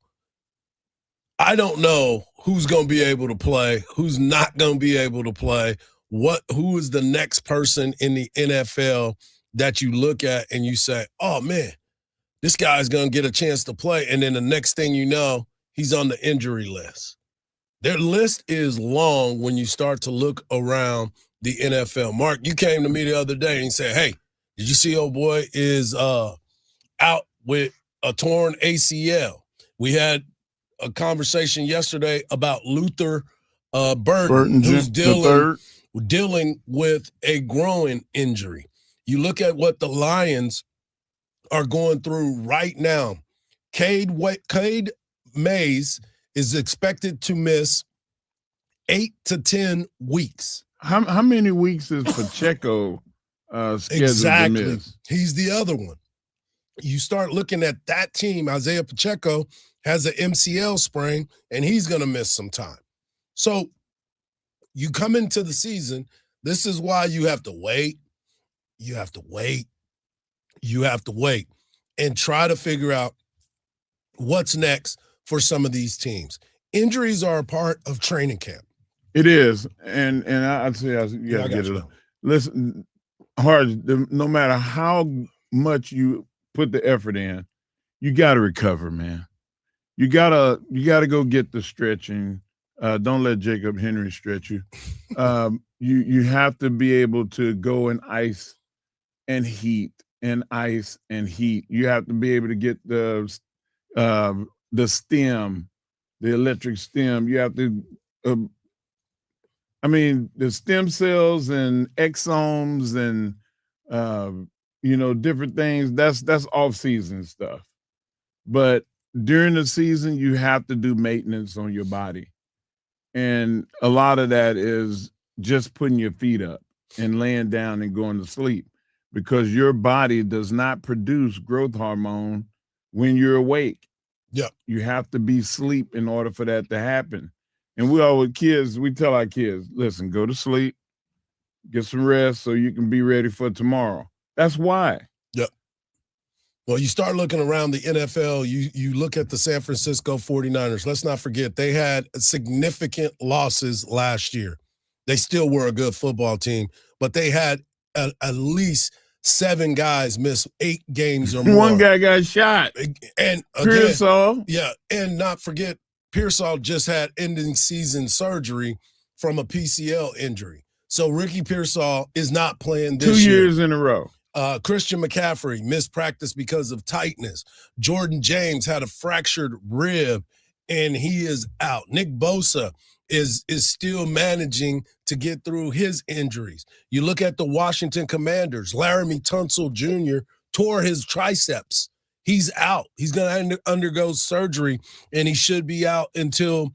I don't know who's going to be able to play, who's not going to be able to play, who is the next person in the NFL that you look at and you say, oh, man, this guy's going to get a chance to play. And then the next thing you know, he's on the injury list. Their list is long when you start to look around the NFL. Mark, you came to me the other day and said, hey, did you see old boy is out with a torn ACL? We had a conversation yesterday about Luther Burton, who's dealing with a growing injury. You look at what the Lions are going through right now. Cade Mays is expected to miss 8 to 10 weeks. How many weeks is Pacheco scheduled to miss? He's the other one. You start looking at that team. Isaiah Pacheco has an MCL sprain, and he's going to miss some time. So you come into the season, this is why you have to wait. You have to wait. You have to wait and try to figure out what's next for some of these teams. Injuries are a part of training camp. It is. And I'd say you got to get it up. Listen, Hardge, no matter how much you put the effort in, you got to recover, man. You gotta go get the stretching. Don't let Jacob Henry stretch you. You have to be able to go in ice and heat and ice and heat. You have to be able to get the stem, the electric stem. You have to. The stem cells and exomes and different things. That's off-season stuff, but during the season, you have to do maintenance on your body. And a lot of that is just putting your feet up and laying down and going to sleep because your body does not produce growth hormone when you're awake. Yeah. You have to be asleep in order for that to happen. And we tell our kids, listen, go to sleep, get some rest so you can be ready for tomorrow. That's why. Yep. Well, you start looking around the NFL, you look at the San Francisco 49ers. Let's not forget, they had significant losses last year. They still were a good football team, but they had at least 7 guys miss 8 games or more. One guy got shot. And again, Pearsall. Yeah, and not forget, Pearsall just had ending season surgery from a PCL injury. So Ricky Pearsall is not playing this 2 year. years in a row. Christian McCaffrey missed practice because of tightness. Jordan James had a fractured rib, and he is out. Nick Bosa is still managing to get through his injuries. You look at the Washington Commanders. Laramie Tunsil Jr. tore his triceps. He's out. He's going to undergo surgery, and he should be out until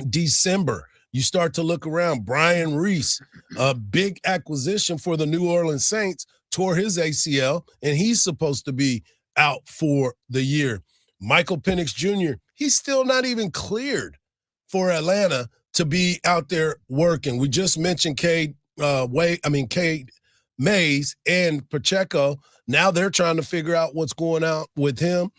December. You start to look around. Brian Reese, a big acquisition for the New Orleans Saints, tore his ACL, and he's supposed to be out for the year. Michael Penix Jr., he's still not even cleared for Atlanta to be out there working. We just mentioned Cade Mays and Pacheco. Now they're trying to figure out what's going on with him.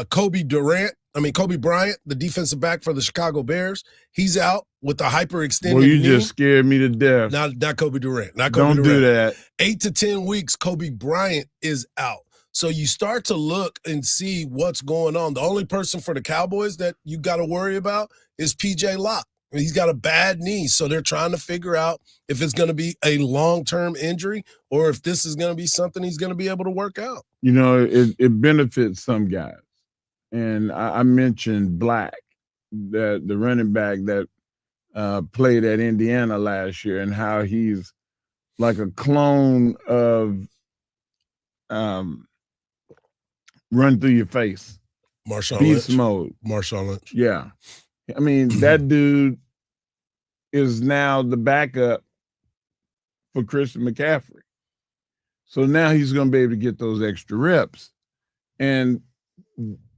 Kobe Bryant, the defensive back for the Chicago Bears, he's out with a hyperextended knee. You just scared me to death. Not Kobe Durant. Don't do that. 8 to 10 weeks, Kobe Bryant is out. So you start to look and see what's going on. The only person for the Cowboys that you got to worry about is P.J. Locke. He's got a bad knee, so they're trying to figure out if it's going to be a long-term injury or if this is going to be something he's going to be able to work out. It benefits some guys. And I mentioned Black. the running back that played at Indiana last year, and how he's like a clone of Run Through Your Face. Marshawn Beast Lynch. mode. Marshawn Lynch. Yeah. I mean, that dude is now the backup for Christian McCaffrey. So now he's going to be able to get those extra reps. And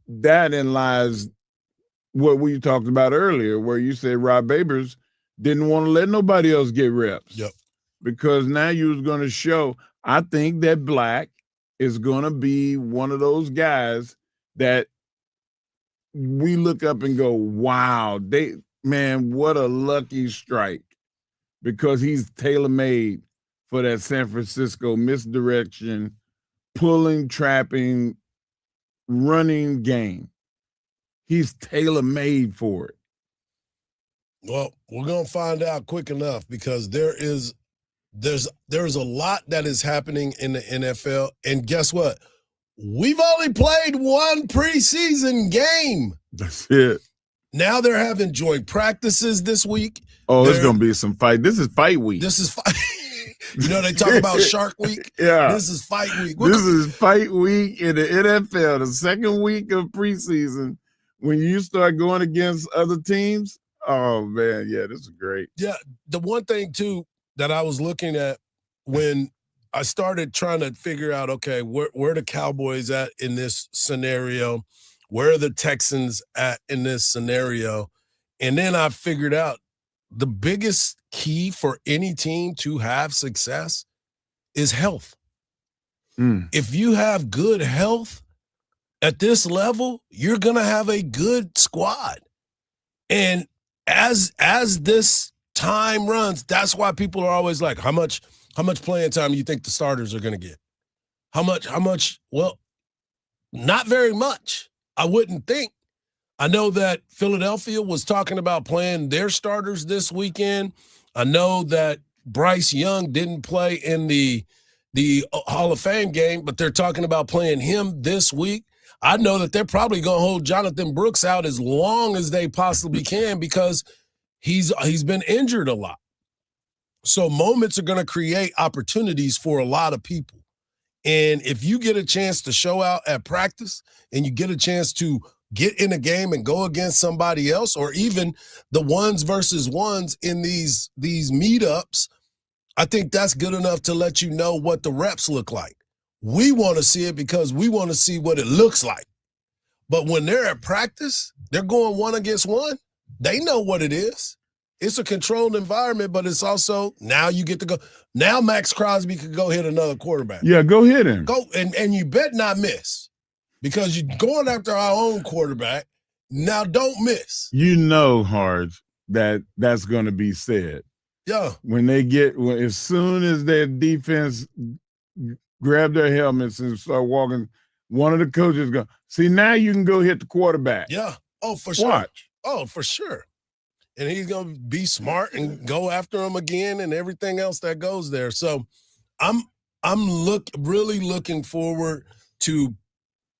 that in lies what we talked about earlier, where you said Rob Babers didn't want to let nobody else get reps. Yep. Because now you was going to show, I think that Black is going to be one of those guys that we look up and go, wow, what a lucky strike, because he's tailor-made for that San Francisco misdirection, pulling, trapping, running game. He's tailor-made for it. Well, we're going to find out quick enough, because there's a lot that is happening in the NFL. And guess what? We've only played one preseason game. That's it. Now they're having joint practices this week. Oh, there's going to be some fight. This is fight week. This is fight. You know, they talk about Shark Week. Yeah. This is fight week. This is fight week in the NFL, the second week of preseason. When you start going against other teams, oh, man, yeah, this is great. Yeah, the one thing, too, that I was looking at when I started trying to figure out, okay, where the Cowboys at in this scenario? Where are the Texans at in this scenario? And then I figured out the biggest key for any team to have success is health. If you have good health at this level, you're going to have a good squad. And as this time runs, that's why people are always like, how much playing time do you think the starters are going to get? How much? Well, not very much, I wouldn't think. I know that Philadelphia was talking about playing their starters this weekend. I know that Bryce Young didn't play in the Hall of Fame game, but they're talking about playing him this week. I know that they're probably going to hold Jonathan Brooks out as long as they possibly can, because he's been injured a lot. So moments are going to create opportunities for a lot of people. And if you get a chance to show out at practice and you get a chance to get in a game and go against somebody else, or even the ones versus ones in these meetups, I think that's good enough to let you know what the reps look like. We want to see it because we want to see what it looks like. But when they're at practice, they're going one against one. They know what it is. It's a controlled environment, but it's also, now you get to go. Now Max Crosby could go hit another quarterback. Yeah, go hit him. Go, and you bet not miss, because you're going after our own quarterback. Now don't miss. You know, Hardge, that's going to be said. Yeah. As soon as their defense grab their helmets and start walking, one of the coaches go, see, now you can go hit the quarterback. Yeah. Oh, for sure. Watch. Oh, for sure. And he's going to be smart and go after him again and everything else that goes there. So I'm really looking forward to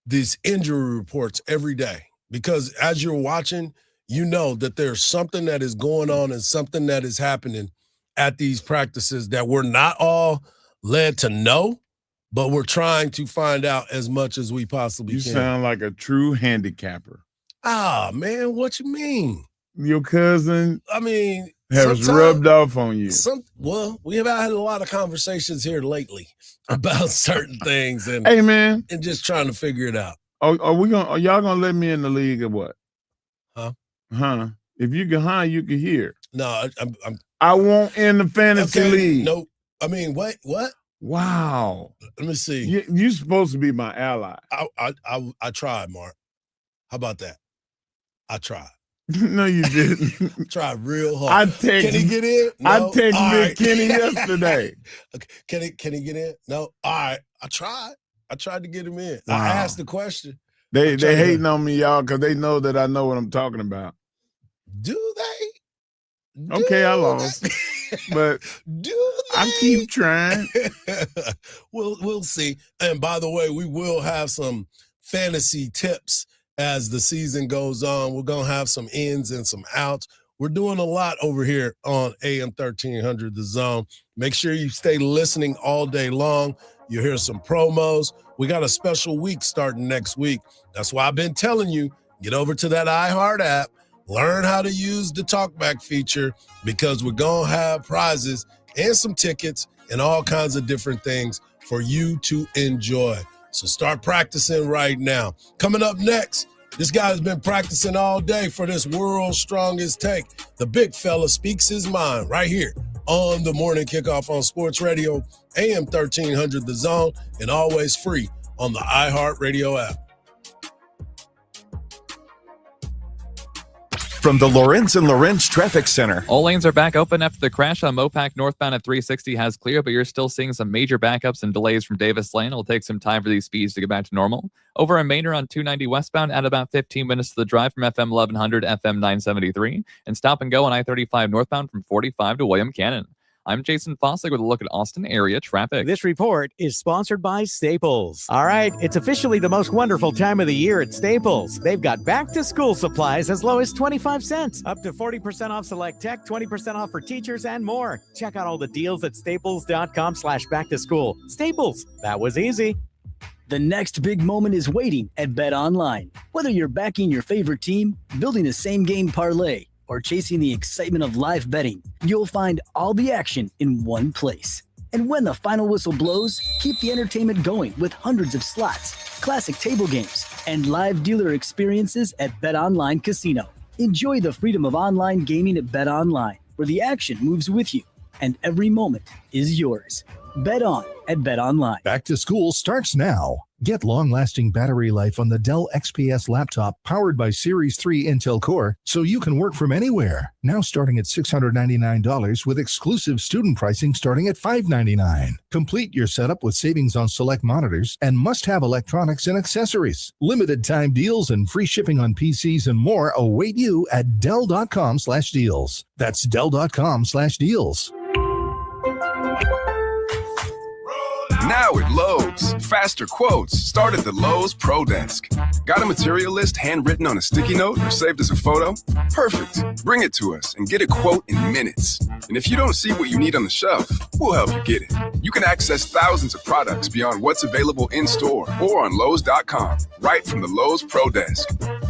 these injury reports every day, because as you're watching, you know that there's something that is going on and something that is happening at these practices that we're not all led to know, but we're trying to find out as much as we possibly can. You sound like a true handicapper. Ah, man, what you mean? Your cousin, I mean, has rubbed off on you. Well, we have had a lot of conversations here lately about certain things, and hey, man, and just trying to figure it out. Are y'all gonna let me in the league or what? Huh? If you can, you can hear. No, I won't in the fantasy league. No, I mean, wait, what? Wow. Let me see. You're supposed to be my ally. I tried, Mark. How about that? I tried. No, you didn't. Tried real hard. Can he get in? No? I texted Kenny yesterday. Okay. Can he get in? No. All right. I tried to get him in. Wow. I asked the question. They hating on me, y'all, because they know that I know what I'm talking about. Do they? Okay, I lost. But I keep trying. We'll see. And by the way, we will have some fantasy tips as the season goes on. We're going to have some ins and some outs. We're doing a lot over here on AM 1300 The Zone. Make sure you stay listening all day long. You'll hear some promos. We got a special week starting next week. That's why I've been telling you, get over to that iHeart app, learn how to use the talkback feature, because we're going to have prizes and some tickets and all kinds of different things for you to enjoy. So start practicing right now. Coming up next, this guy's been practicing all day for this world's strongest take. The big fella speaks his mind right here on the Morning Kickoff on Sports Radio, AM 1300 The Zone, and always free on the iHeartRadio app. From the Lorenz and Lorenz Traffic Center. All lanes are back open after the crash on Mopac northbound at 360 has cleared, but you're still seeing some major backups and delays from Davis Lane. It'll take some time for these speeds to get back to normal. Over in Manor on 290 westbound, add about 15 minutes to the drive from FM 1100, FM 973, and stop and go on I-35 northbound from 45 to William Cannon. I'm Jason Fossick with a look at Austin area traffic. This report is sponsored by Staples. All right, it's officially the most wonderful time of the year at Staples. They've got back-to-school supplies as low as 25 cents, up to 40% off select tech, 20% off for teachers, and more. Check out all the deals at staples.com/back-to-school. Staples, that was easy. The next big moment is waiting at BetOnline. Whether you're backing your favorite team, building a same-game parlay, or chasing the excitement of live betting, you'll find all the action in one place. And when the final whistle blows, keep the entertainment going with hundreds of slots, classic table games, and live dealer experiences at BetOnline Casino. Enjoy the freedom of online gaming at BetOnline, where the action moves with you and every moment is yours. Bet on at BetOnline. Back to school starts now. Get long-lasting battery life on the Dell XPS laptop powered by Series 3 Intel Core, so you can work from anywhere. Now starting at $699 with exclusive student pricing starting at $599. Complete your setup with savings on select monitors and must-have electronics and accessories. Limited time deals and free shipping on PCs and more await you at Dell.com/deals. That's Dell.com/deals. Now at Lowe's, faster quotes start at the Lowe's Pro Desk. Got a material list handwritten on a sticky note or saved as a photo? Perfect. Bring it to us and get a quote in minutes. And if you don't see what you need on the shelf, we'll help you get it. You can access thousands of products beyond what's available in store or on Lowe's.com, right from the Lowe's Pro Desk.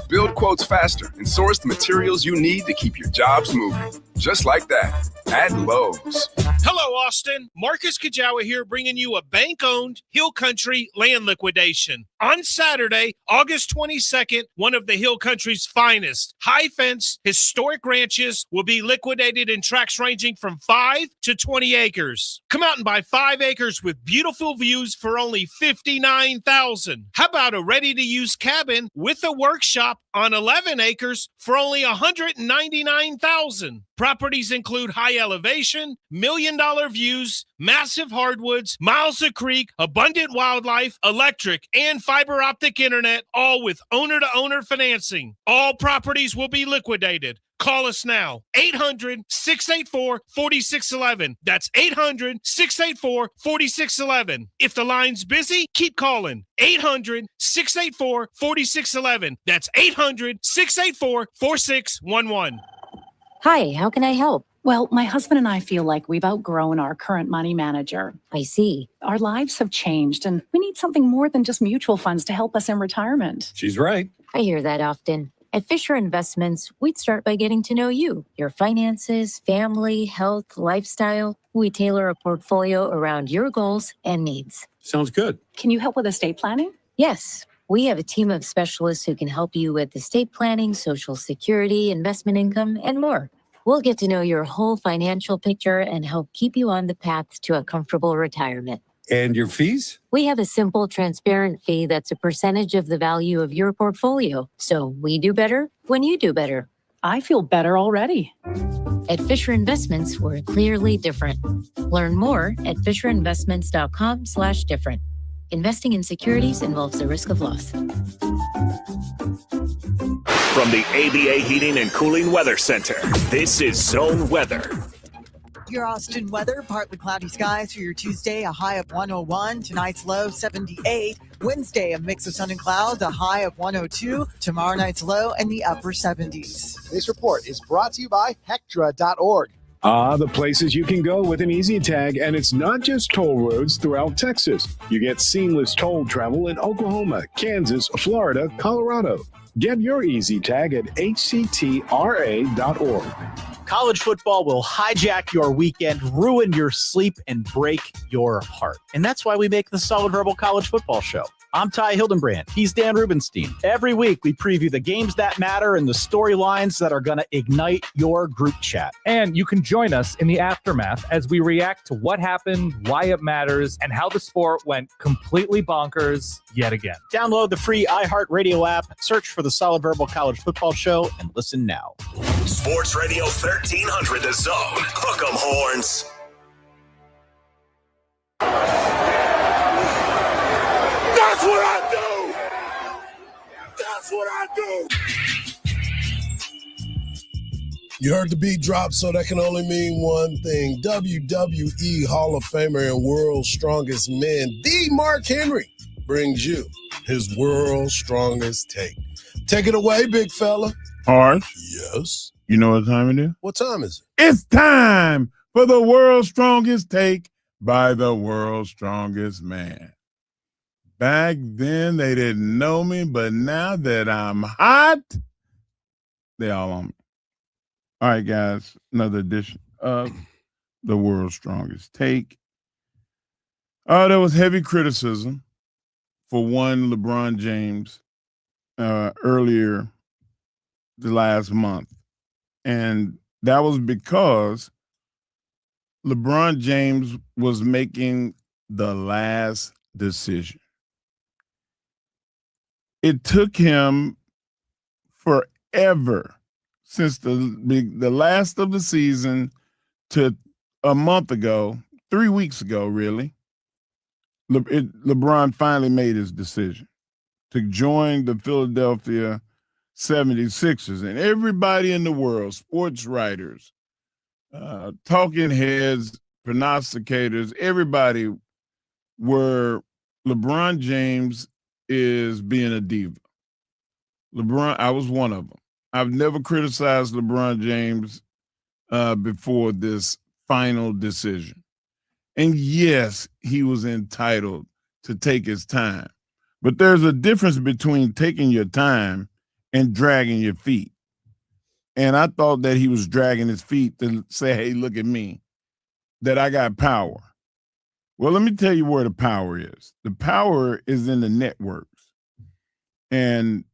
Build quotes faster and source the materials you need to keep your jobs moving. Just like that, at Lowe's. Hello, Austin. Marcus Kajawa here, bringing you a bank-owned Hill Country land liquidation. On Saturday, August 22nd, one of the Hill Country's finest high-fence historic ranches will be liquidated in tracts ranging from 5 to 20 acres. Come out and buy 5 acres with beautiful views for only $59,000. How about a ready-to-use cabin with a workshop on 11 acres for only $199,000? Properties include high elevation, million-dollar views, massive hardwoods, miles of creek, abundant wildlife, electric, and fiber optic internet, all with owner-to-owner financing. All properties will be liquidated. Call us now, 800-684-4611. That's 800-684-4611. If the line's busy, keep calling. 800-684-4611. That's 800-684-4611. Hi, how can I help? Well, my husband and I feel like we've outgrown our current money manager. I see. Our lives have changed, and we need something more than just mutual funds to help us in retirement. She's right. I hear that often. At Fisher Investments, we'd start by getting to know you, your finances, family, health, lifestyle. We tailor a portfolio around your goals and needs. Sounds good. Can you help with estate planning? Yes. We have a team of specialists who can help you with estate planning, Social Security, investment income, and more. We'll get to know your whole financial picture and help keep you on the path to a comfortable retirement. And your fees? We have a simple, transparent fee that's a percentage of the value of your portfolio. So we do better when you do better. I feel better already. At Fisher Investments, we're clearly different. Learn more at FisherInvestments.com/different. Investing in securities involves the risk of loss. From the ABA Heating and Cooling Weather Center, this is Zone Weather. Your Austin weather, partly cloudy skies for your Tuesday, a high of 101. Tonight's low, 78. Wednesday, a mix of sun and clouds, a high of 102. Tomorrow night's low in the upper 70s. This report is brought to you by Hectra.org. The places you can go with an Easy Tag, and it's not just toll roads throughout Texas. You get seamless toll travel in Oklahoma, Kansas, Florida, Colorado. Get your Easy Tag at hctra.org. College football will hijack your weekend, ruin your sleep, and break your heart. And that's why we make the Solid Verbal College Football Show. I'm Ty Hildenbrand. He's Dan Rubenstein. Every week, we preview the games that matter and the storylines that are going to ignite your group chat. And you can join us in the aftermath as we react to what happened, why it matters, and how the sport went completely bonkers yet again. Download the free iHeartRadio app, search for the Solid Verbal College Football Show, and listen now. Sports Radio 1300 The Zone. Hook 'em horns. That's what I do. That's what I do. You heard the beat drop, so that can only mean one thing. WWE Hall of Famer and World's Strongest Man, the Mark Henry, brings you his World's Strongest Take. Take it away, big fella. Hardge? Yes? You know what time it is? What time is it? It's time for the World's Strongest Take by the World's Strongest Man. Back then, they didn't know me, but now that I'm hot, they all on me. All right, guys, another edition of the World's Strongest Take. There was heavy criticism for one LeBron James earlier the last month. And that was because LeBron James was making the last decision. It took him forever since the last of the season to a month ago, 3 weeks ago, really. LeBron finally made his decision to join the Philadelphia 76ers. And everybody in the world, sports writers, talking heads, prognosticators, everybody were LeBron James is being a diva. I was one of them. I've never criticized LeBron James before this final decision. And yes, he was entitled to take his time. But there's a difference between taking your time and dragging your feet. And I thought that he was dragging his feet to say, hey, look at me, that I got power. Well, let me tell you where the power is. The power is in the networks and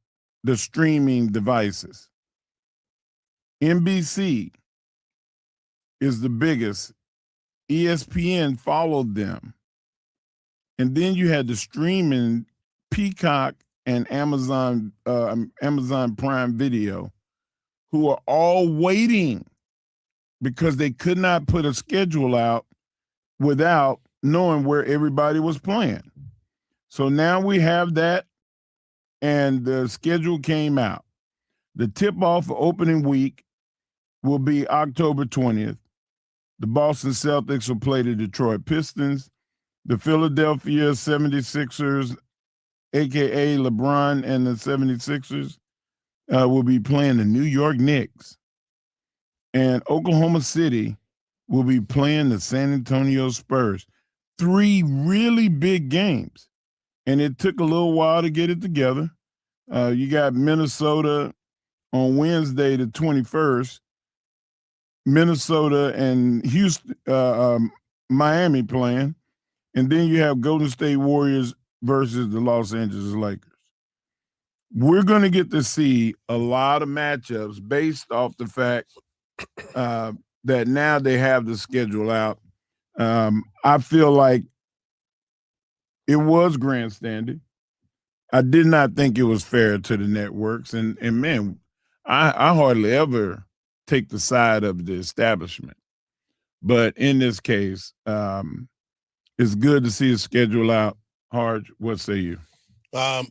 the streaming devices. NBC is the biggest. ESPN followed them. And then you had the streaming Peacock and Amazon Prime Video, who are all waiting because they could not put a schedule out without knowing where everybody was playing. So now we have that, and the schedule came out. The tip-off for opening week will be October 20th. The Boston Celtics will play the Detroit Pistons. The Philadelphia 76ers, a.k.a. LeBron and the 76ers, will be playing the New York Knicks. And Oklahoma City will be playing the San Antonio Spurs. 3 really big games. And it took a little while to get it together. You got Minnesota on Wednesday the 21st. Minnesota and Houston, Miami playing. And then you have Golden State Warriors versus the Los Angeles Lakers. We're going to get to see a lot of matchups based off the fact that now they have the schedule out. I feel like it was grandstanding. I did not think it was fair to the networks. And man, I hardly ever take the side of the establishment. But in this case, it's good to see a schedule out. Hardge, what say you? I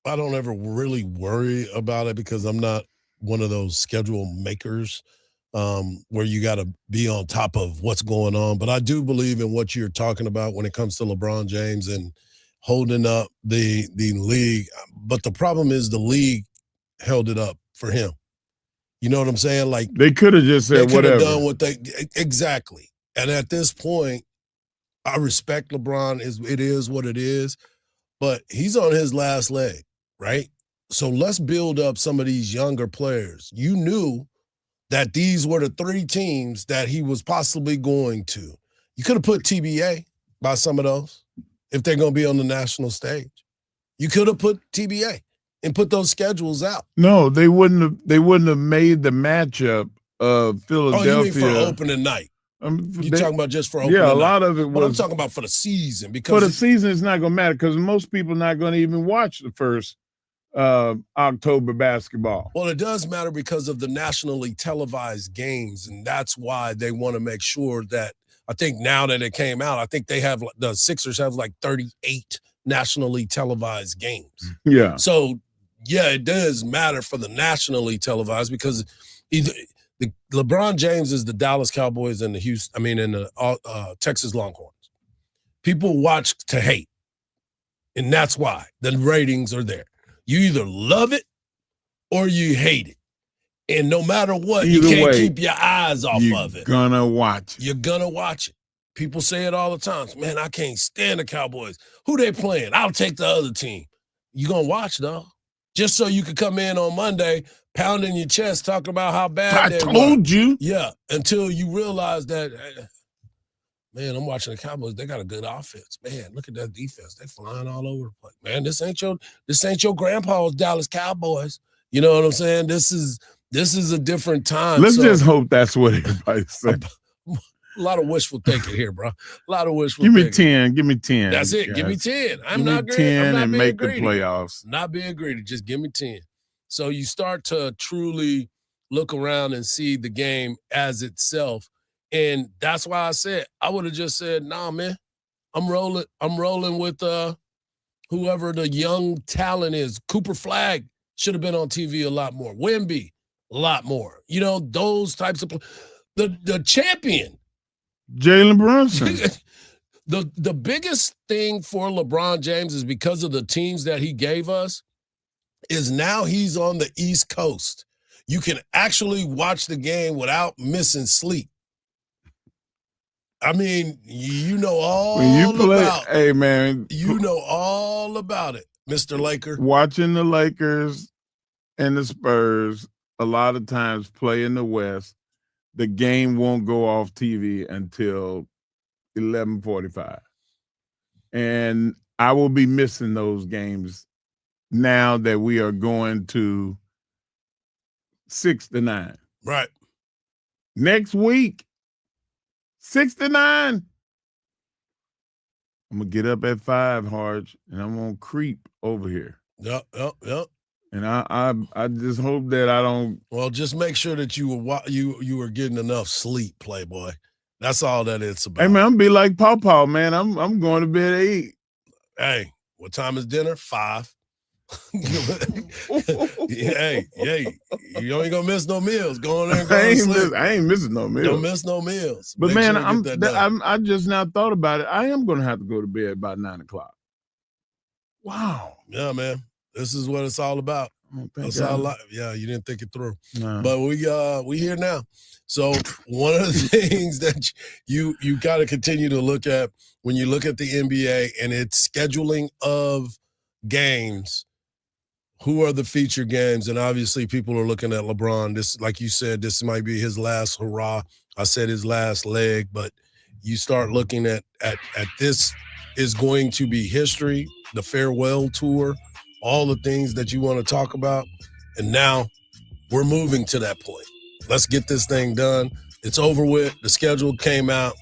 don't ever really worry about it because I'm not one of those schedule makers where you got to be on top of what's going on. But I do believe in what you're talking about when it comes to LeBron James and holding up the league. But the problem is the league held it up for him. You know what I'm saying? Like they could have just said they could have whatever. done what they exactly. And at this point, I respect LeBron. It is what it is, but he's on his last leg, right? So let's build up some of these younger players. You knew that these were the 3 teams that he was possibly going to. You could have put TBA by some of those if they're going to be on the national stage. You could have put TBA and put those schedules out. No, they wouldn't have made the matchup of Philadelphia. Oh, you mean for opening night? You're talking about just for opening night? Yeah, a night. lot of it was. But I'm talking about for the season. Because for the season, it's not going to matter because most people are not going to even watch the first October basketball. Well, it does matter because of the nationally televised games, and that's why they want to make sure that I think now that it came out, I think they have the Sixers have like 38 nationally televised games. Yeah. So, yeah, it does matter for the nationally televised because either the LeBron James is the Dallas Cowboys and the Texas Longhorns. People watch to hate, and that's why the ratings are there. You either love it or you hate it. And no matter what, you can't keep your eyes off of it. You're gonna watch it. You're gonna watch it. People say it all the time. Man, I can't stand the Cowboys. Who they playing? I'll take the other team. You're gonna watch, though. Just so you could come in on Monday, pounding your chest, talking about how bad they were. I told you. Yeah, until you realize that, man, I'm watching the Cowboys. They got a good offense. Man, look at that defense. They flying all over the place. Man, this ain't your grandpa's Dallas Cowboys. You know what I'm saying? This is a different time. Let's just hope that's what everybody's saying. A lot of wishful thinking here, bro. A lot of wishful thinking. Give me 10. That's it. Guys. Give me 10. I'm give not me greedy. 10 I'm not and being make greedy. the playoffs. Not being greedy. Just give me 10. So you start to truly look around and see the game as itself. And that's why I said I would have just said, nah, man, I'm rolling with whoever the young talent is. Cooper Flagg should have been on TV a lot more. Wemby, a lot more. You know, those types of the champion. Jalen Brunson. The biggest thing for LeBron James is because of the teams that he gave us is now he's on the East Coast. You can actually watch the game without missing sleep. I mean, you know all about. Hey, man. You know all about it, Mr. Laker. Watching the Lakers and the Spurs a lot of times play in the West, the game won't go off TV until 11:45. And I will be missing those games now that we are going to 6 to 9. Right. Next week, 6 to 9. I'm going to get up at 5, Hardge, and I'm going to creep over here. Yep. And I just hope that I don't. Well, just make sure that you were getting enough sleep, Playboy. That's all that it's about. Hey, man, I'm going to be like Paw, man. I'm going to bed at 8. Hey, what time is dinner? 5. hey, you ain't gonna miss no meals. Go on there and go to sleep. I ain't missing no meals. Don't miss no meals. But Make man, I just now thought about it. I am gonna have to go to bed by 9 o'clock. Wow. Yeah, man. This is what it's all about. That's all. Yeah, you didn't think it through. No. But we here now. So one of the things that you got to continue to look at when you look at the NBA and its scheduling of games. Who are the feature games? And obviously people are looking at LeBron. This, like you said, this might be his last hurrah. I said his last leg, but you start looking at this is going to be history, the farewell tour, all the things that you want to talk about. And now we're moving to that point. Let's get this thing done. It's over with. The schedule came out.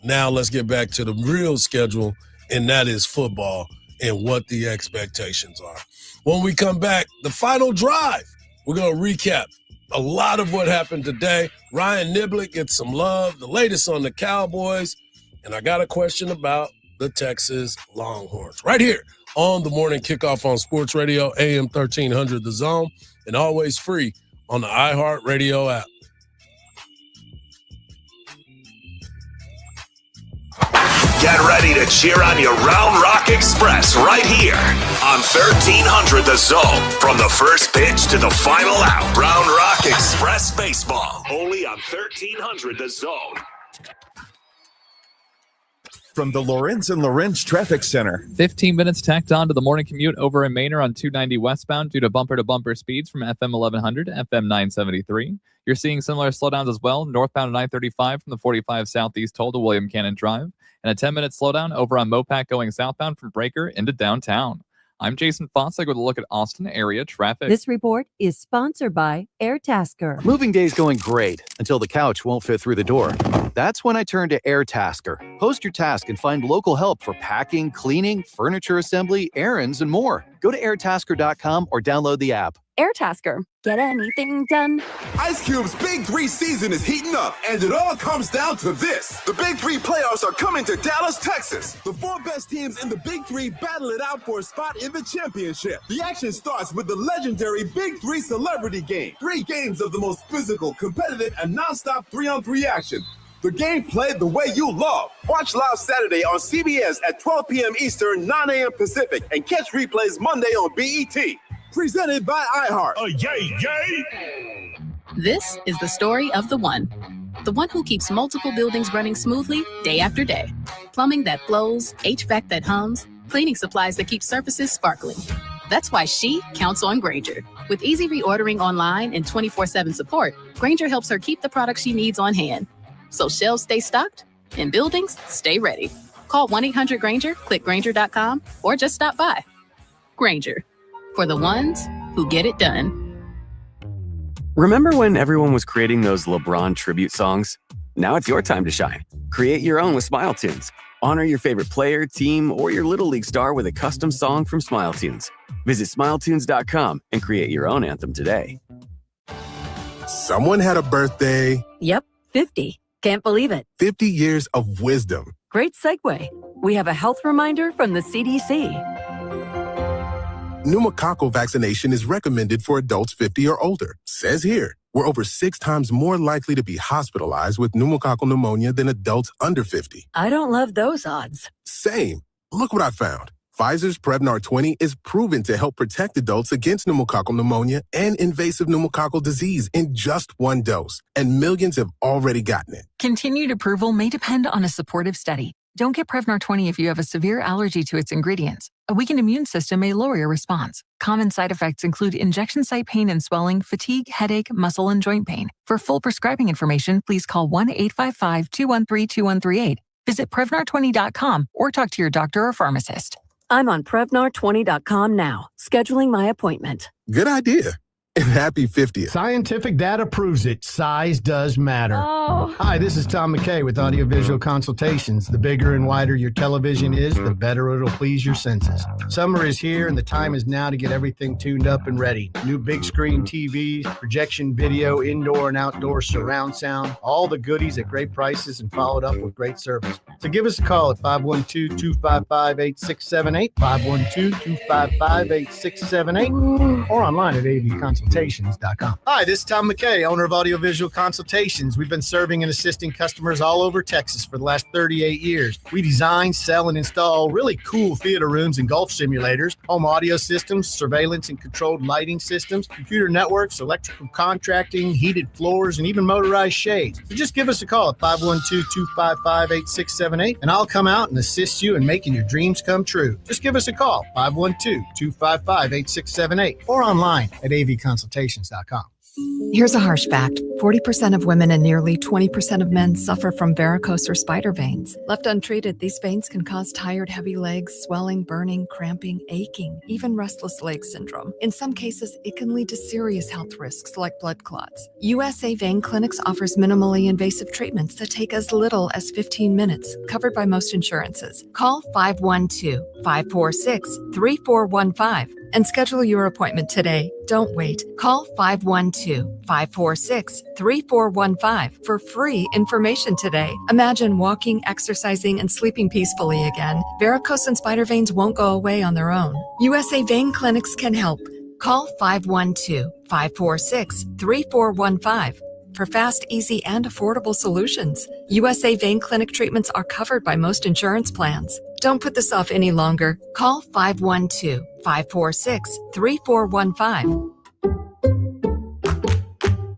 Now let's get back to the real schedule, and that is football and what the expectations are. When we come back, the final drive, we're going to recap a lot of what happened today. Ryan Niblick gets some love, the latest on the Cowboys, and I got a question about the Texas Longhorns right here on the Morning Kickoff on Sports Radio, AM 1300 The Zone, and always free on the iHeartRadio app. Get ready to cheer on your Round Rock Express right here on 1300 The Zone. From the first pitch to the final out, Round Rock Express Baseball. Only on 1300 The Zone. From the Lorenz and Lorenz Traffic Center. 15 minutes tacked on to the morning commute over in Manor on 290 westbound due to bumper-to-bumper speeds from FM 1100 to FM 973. You're seeing similar slowdowns as well, northbound on I-35 from the 45 Southeast toll to William Cannon Drive, and a 10-minute slowdown over on Mopac going southbound from Breaker into downtown. I'm Jason Fossig with a look at Austin area traffic. This report is sponsored by AirTasker. Moving day's going great until the couch won't fit through the door. That's when I turn to AirTasker. Post your task and find local help for packing, cleaning, furniture assembly, errands, and more. Go to airtasker.com or download the app. AirTasker. Get anything done? Ice Cube's Big 3 season is heating up, and it all comes down to this. The Big 3 playoffs are coming to Dallas, Texas. The 4 best teams in the Big 3 battle it out for a spot in the championship. The action starts with the legendary Big 3 Celebrity Game. 3 games of the most physical, competitive, and nonstop 3-on-3 action. The game played the way you love. Watch live Saturday on CBS at 12 p.m. Eastern, 9 a.m. Pacific, and catch replays Monday on BET. Presented by iHeart. Yay! This is the story of the one who keeps multiple buildings running smoothly day after day. Plumbing that flows, HVAC that hums, cleaning supplies that keep surfaces sparkling. That's why she counts on Grainger. With easy reordering online and 24/7 support, Grainger helps her keep the products she needs on hand. So shelves stay stocked and buildings stay ready. Call 1-800-GRAINGER, click Grainger.com, or just stop by. Grainger, for the ones who get it done. Remember when everyone was creating those LeBron tribute songs? Now it's your time to shine. Create your own with Smile Tunes. Honor your favorite player, team, or your Little League star with a custom song from Smile Tunes. Visit SmileTunes.com and create your own anthem today. Someone had a birthday. Yep, 50. Can't believe it. 50 years of wisdom. Great segue. We have a health reminder from the CDC. Pneumococcal vaccination is recommended for adults 50 or older. Says here, we're over 6 times more likely to be hospitalized with pneumococcal pneumonia than adults under 50. I don't love those odds. Same. Look what I found. Pfizer's Prevnar 20 is proven to help protect adults against pneumococcal pneumonia and invasive pneumococcal disease in just 1 dose. And millions have already gotten it. Continued approval may depend on a supportive study. Don't get Prevnar 20 if you have a severe allergy to its ingredients. A weakened immune system may lower your response. Common side effects include injection site pain and swelling, fatigue, headache, muscle, and joint pain. For full prescribing information, please call 1-855-213-2138. Visit Prevnar20.com or talk to your doctor or pharmacist. I'm on Prevnar20.com now, scheduling my appointment. Good idea. And happy 50th. Scientific data proves it. Size does matter. Oh. Hi, this is Tom McKay with Audiovisual Consultations. The bigger and wider your television is, the better it'll please your senses. Summer is here, and the time is now to get everything tuned up and ready. New big screen TVs, projection video, indoor and outdoor surround sound, all the goodies at great prices and followed up with great service. So give us a call at 512-255-8678, 512-255-8678, or online at avconsultations.com. Hi, this is Tom McKay, owner of Audiovisual Consultations. We've been serving and assisting customers all over Texas for the last 38 years. We design, sell, and install really cool theater rooms and golf simulators, home audio systems, surveillance and controlled lighting systems, computer networks, electrical contracting, heated floors, and even motorized shades. So just give us a call at 512-255-8678, and I'll come out and assist you in making your dreams come true. Just give us a call, 512-255-8678, or online at avconsultations.com. Here's a harsh fact. 40% of women and nearly 20% of men suffer from varicose or spider veins. Left untreated, these veins can cause tired, heavy legs, swelling, burning, cramping, aching, even restless leg syndrome. In some cases, it can lead to serious health risks like blood clots. USA Vein Clinics offers minimally invasive treatments that take as little as 15 minutes, covered by most insurances. Call 512-546-3415 and schedule your appointment today. Don't wait. Call 512-546-3415 for free information today. Imagine walking, exercising, and sleeping peacefully again. Varicose and spider veins won't go away on their own. USA Vein Clinics can help. Call 512-546-3415. for fast, easy, and affordable solutions. USA Vein Clinic treatments are covered by most insurance plans. Don't put this off any longer. Call 512-546-3415.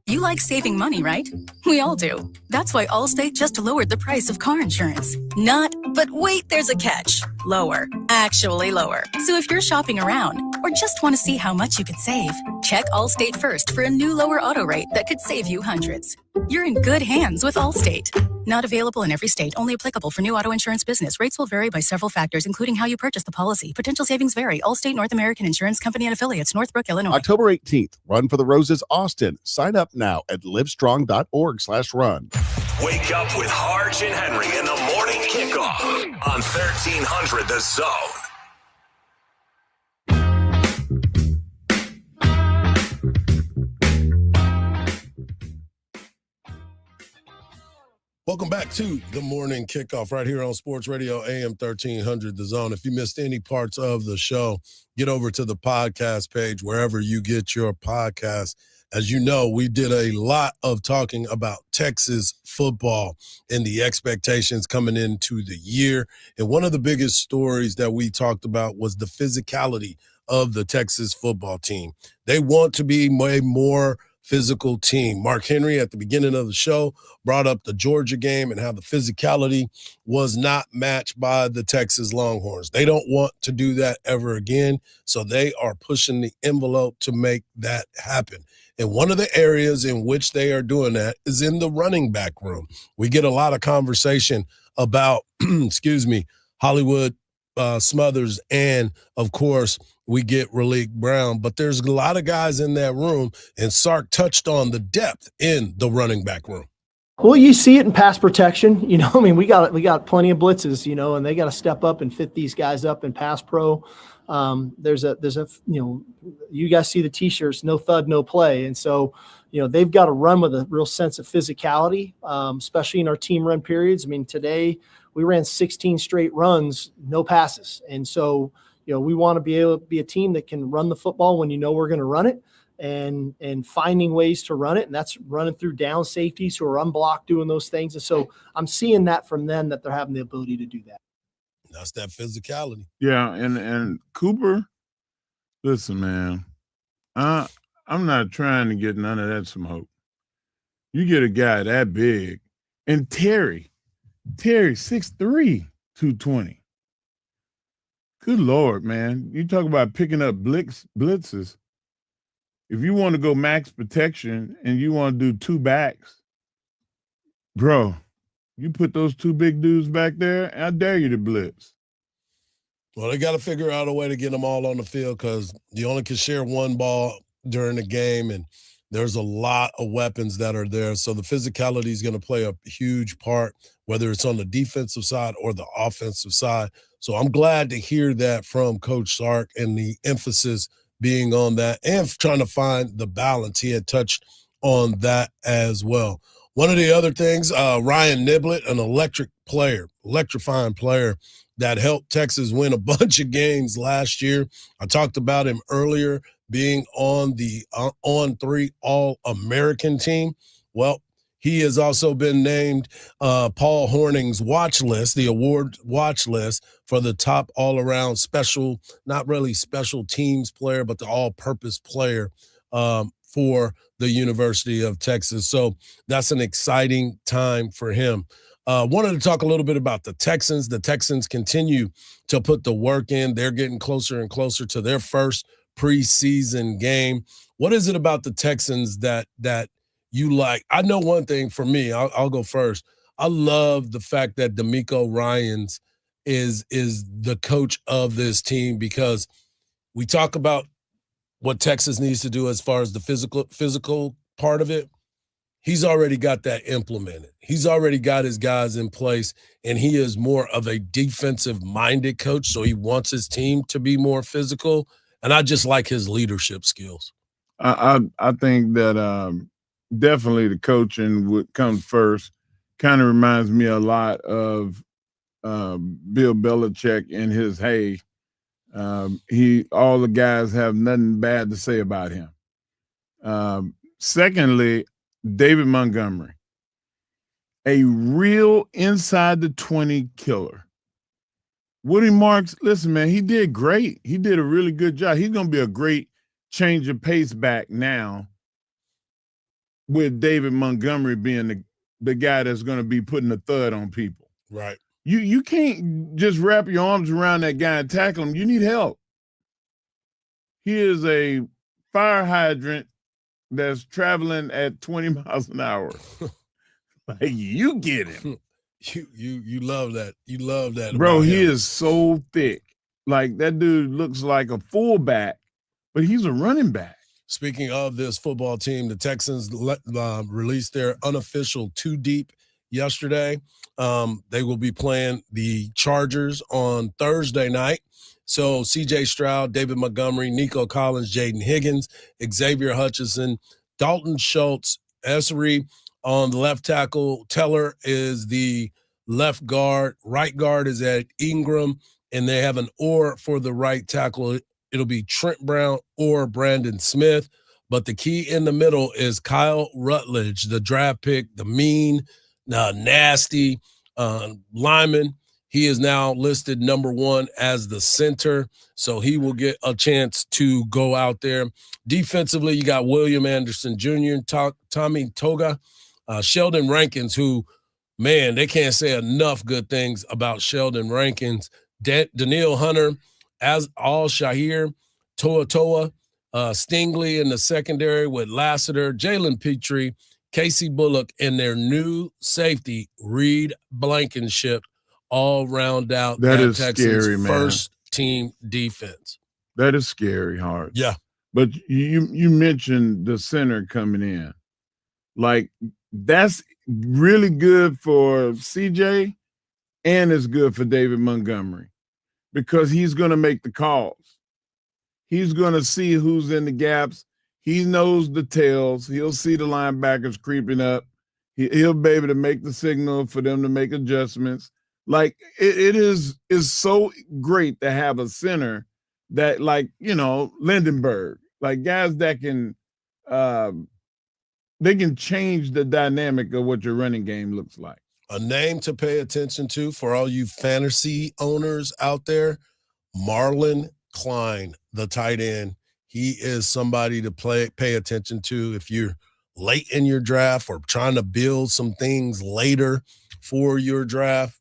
You like saving money, right? We all do. That's why Allstate just lowered the price of car insurance. Not, but wait, there's a catch. Lower. Actually lower. So if you're shopping around or just want to see how much you could save, check Allstate first for a new lower auto rate that could save you hundreds. You're in good hands with Allstate. Not available in every state, only applicable for new auto insurance business. Rates will vary by several factors, including how you purchase the policy. Potential savings vary. Allstate North American Insurance Company and Affiliates, Northbrook, Illinois. October 18th, Run for the Roses, Austin. Sign up now at livestrong.org/run. Wake up with Hardge and Henry in the morning kickoff on 1300 The Zone. Welcome back to the morning kickoff right here on Sports Radio AM 1300 The Zone. If you missed any parts of the show, get over to the podcast page wherever you get your podcast. As you know, we did a lot of talking about Texas football and the expectations coming into the year. And one of the biggest stories that we talked about was the physicality of the Texas football team. They want to be a more physical team. Mark Henry at the beginning of the show brought up the Georgia game and how the physicality was not matched by the Texas Longhorns. They don't want to do that ever again, so they are pushing the envelope to make that happen. And one of the areas in which they are doing that is in the running back room. We get a lot of conversation about, Hollywood Smothers, and of course, we get Raleek Brown, but there's a lot of guys in that room, and Sark touched on the depth in the running back room. Well, you see it in pass protection. We got plenty of blitzes, and they got to step up and fit these guys up in pass pro. There's a you guys see the T-shirts, no thud, no play, and so they've got to run with a real sense of physicality, especially in our team run periods. Today we ran 16 straight runs, no passes, and so we want to be able to be a team that can run the football when we're going to run it, and finding ways to run it, and that's running through down safeties who are unblocked, doing those things, and so I'm seeing that from them that they're having the ability to do that. That's that physicality. Yeah, and Cooper, listen, man, I'm not trying to get none of that smoke. You get a guy that big, and Terry 6'3", 220. Good Lord, man. You talk about picking up blitzes. If you want to go max protection and you want to do two backs, bro, you put those two big dudes back there, I dare you to blitz. Well, they got to figure out a way to get them all on the field because you only can share one ball during the game, and there's a lot of weapons that are there. So the physicality is going to play a huge part, whether it's on the defensive side or the offensive side. So I'm glad to hear that from Coach Sark and the emphasis being on that and trying to find the balance. He had touched on that as well. One of the other things, Ryan Niblett, an electrifying player that helped Texas win a bunch of games last year. I talked about him earlier being on the on-3 All-American team. Well, he has also been named Paul Hornung's watch list, the award watch list for the top all-around special, not really special teams player, but the all-purpose player for the University of Texas. So that's an exciting time for him. Wanted to talk a little bit about the Texans. The Texans continue to put the work in. They're getting closer and closer to their first preseason game. What is it about the Texans that you like? I know one thing for me. I'll go first. I love the fact that DeMeco Ryans is the coach of this team because we talk about what Texas needs to do as far as the physical part of it. He's already got that implemented. He's already got his guys in place, and he is more of a defensive-minded coach, so he wants his team to be more physical, and I just like his leadership skills. I think that definitely the coaching would come first. Kind of reminds me a lot of Bill Belichick in his hey. All the guys have nothing bad to say about him. Secondly, David Montgomery, a real inside the 20 killer. Woody Marks, listen, man, he did great. He did a really good job. He's going to be a great change of pace back now with David Montgomery being the guy that's going to be putting the thud on people. Right. You can't just wrap your arms around that guy and tackle him. You need help. He is a fire hydrant that's traveling at 20 miles an hour. Like, you get him. You love that. You love that. Bro, he is so thick. Like, that dude looks like a fullback, but he's a running back. Speaking of this football team, the Texans released their unofficial 2 deep yesterday. They will be playing the Chargers on Thursday night. So C.J. Stroud, David Montgomery, Nico Collins, Jaden Higgins, Xavier Hutchinson, Dalton Schultz, Esri on the left tackle. Teller is the left guard. Right guard is at Ingram, and they have an or for the right tackle. It'll be Trent Brown or Brandon Smith. But the key in the middle is Kyle Rutledge, the draft pick, the mean, nasty lineman. He is now listed number 1 as the center, so he will get a chance to go out there. Defensively, you got William Anderson Jr., Tommy Toga, Sheldon Rankins, who, man, they can't say enough good things about Sheldon Rankins. Daniil Hunter, Al-Shahir, Toa, Stingley in the secondary with Lassiter, Jalen Petrie, Casey Bullock, and their new safety, Reed Blankenship, all round out that is Texans' scary, man. first team defense. That is scary, Hard. Yeah. But you mentioned the center coming in. Like, that's really good for CJ, and it's good for David Montgomery because he's going to make the calls. He's going to see who's in the gaps. He knows the tails. He'll see the linebackers creeping up. He'll be able to make the signal for them to make adjustments. Like, it is so great to have a center that, like, you know, Lindenberg, like guys that can they can change the dynamic of what your running game looks like. A name to pay attention to for all you fantasy owners out there, Marlon Klein, the tight end. He is somebody to pay attention to if you're late in your draft or trying to build some things later for your draft.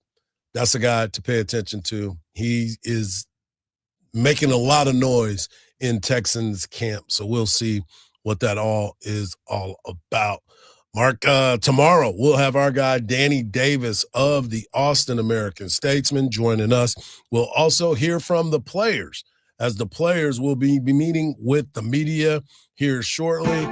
That's a guy to pay attention to. He is making a lot of noise in Texans camp, so we'll see what that all is all about. Mark, tomorrow we'll have our guy Danny Davis of the Austin American-Statesman joining us. We'll also hear from the players, as the players will be meeting with the media here shortly.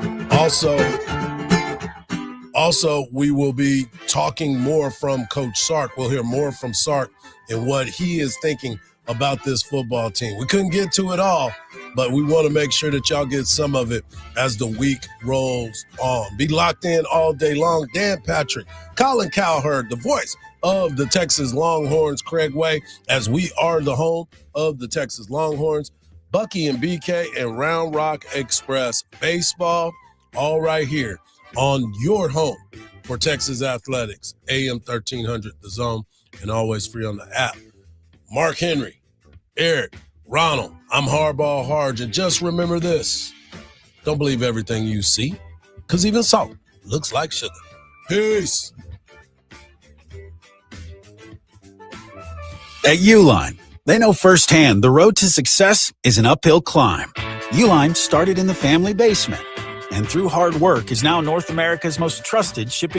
Also, we will be talking more from Coach Sark. We'll hear more from Sark and what he is thinking about this football team. We couldn't get to it all, but we want to make sure that y'all get some of it as the week rolls on. Be locked in all day long. Dan Patrick, Colin Cowherd, the voice of the Texas Longhorns, Craig Way, as we are the home of the Texas Longhorns, Bucky and BK and Round Rock Express Baseball, all right here on your home for Texas Athletics, AM 1300 The Zone, and always free on the app. Mark Henry, Eric, Ronald, I'm Hardball Hardge, and just remember this: don't believe everything you see, because even salt looks like sugar. Peace. At Uline, they know firsthand the road to success is an uphill climb. Uline started in the family basement, and through hard work is now North America's most trusted shipping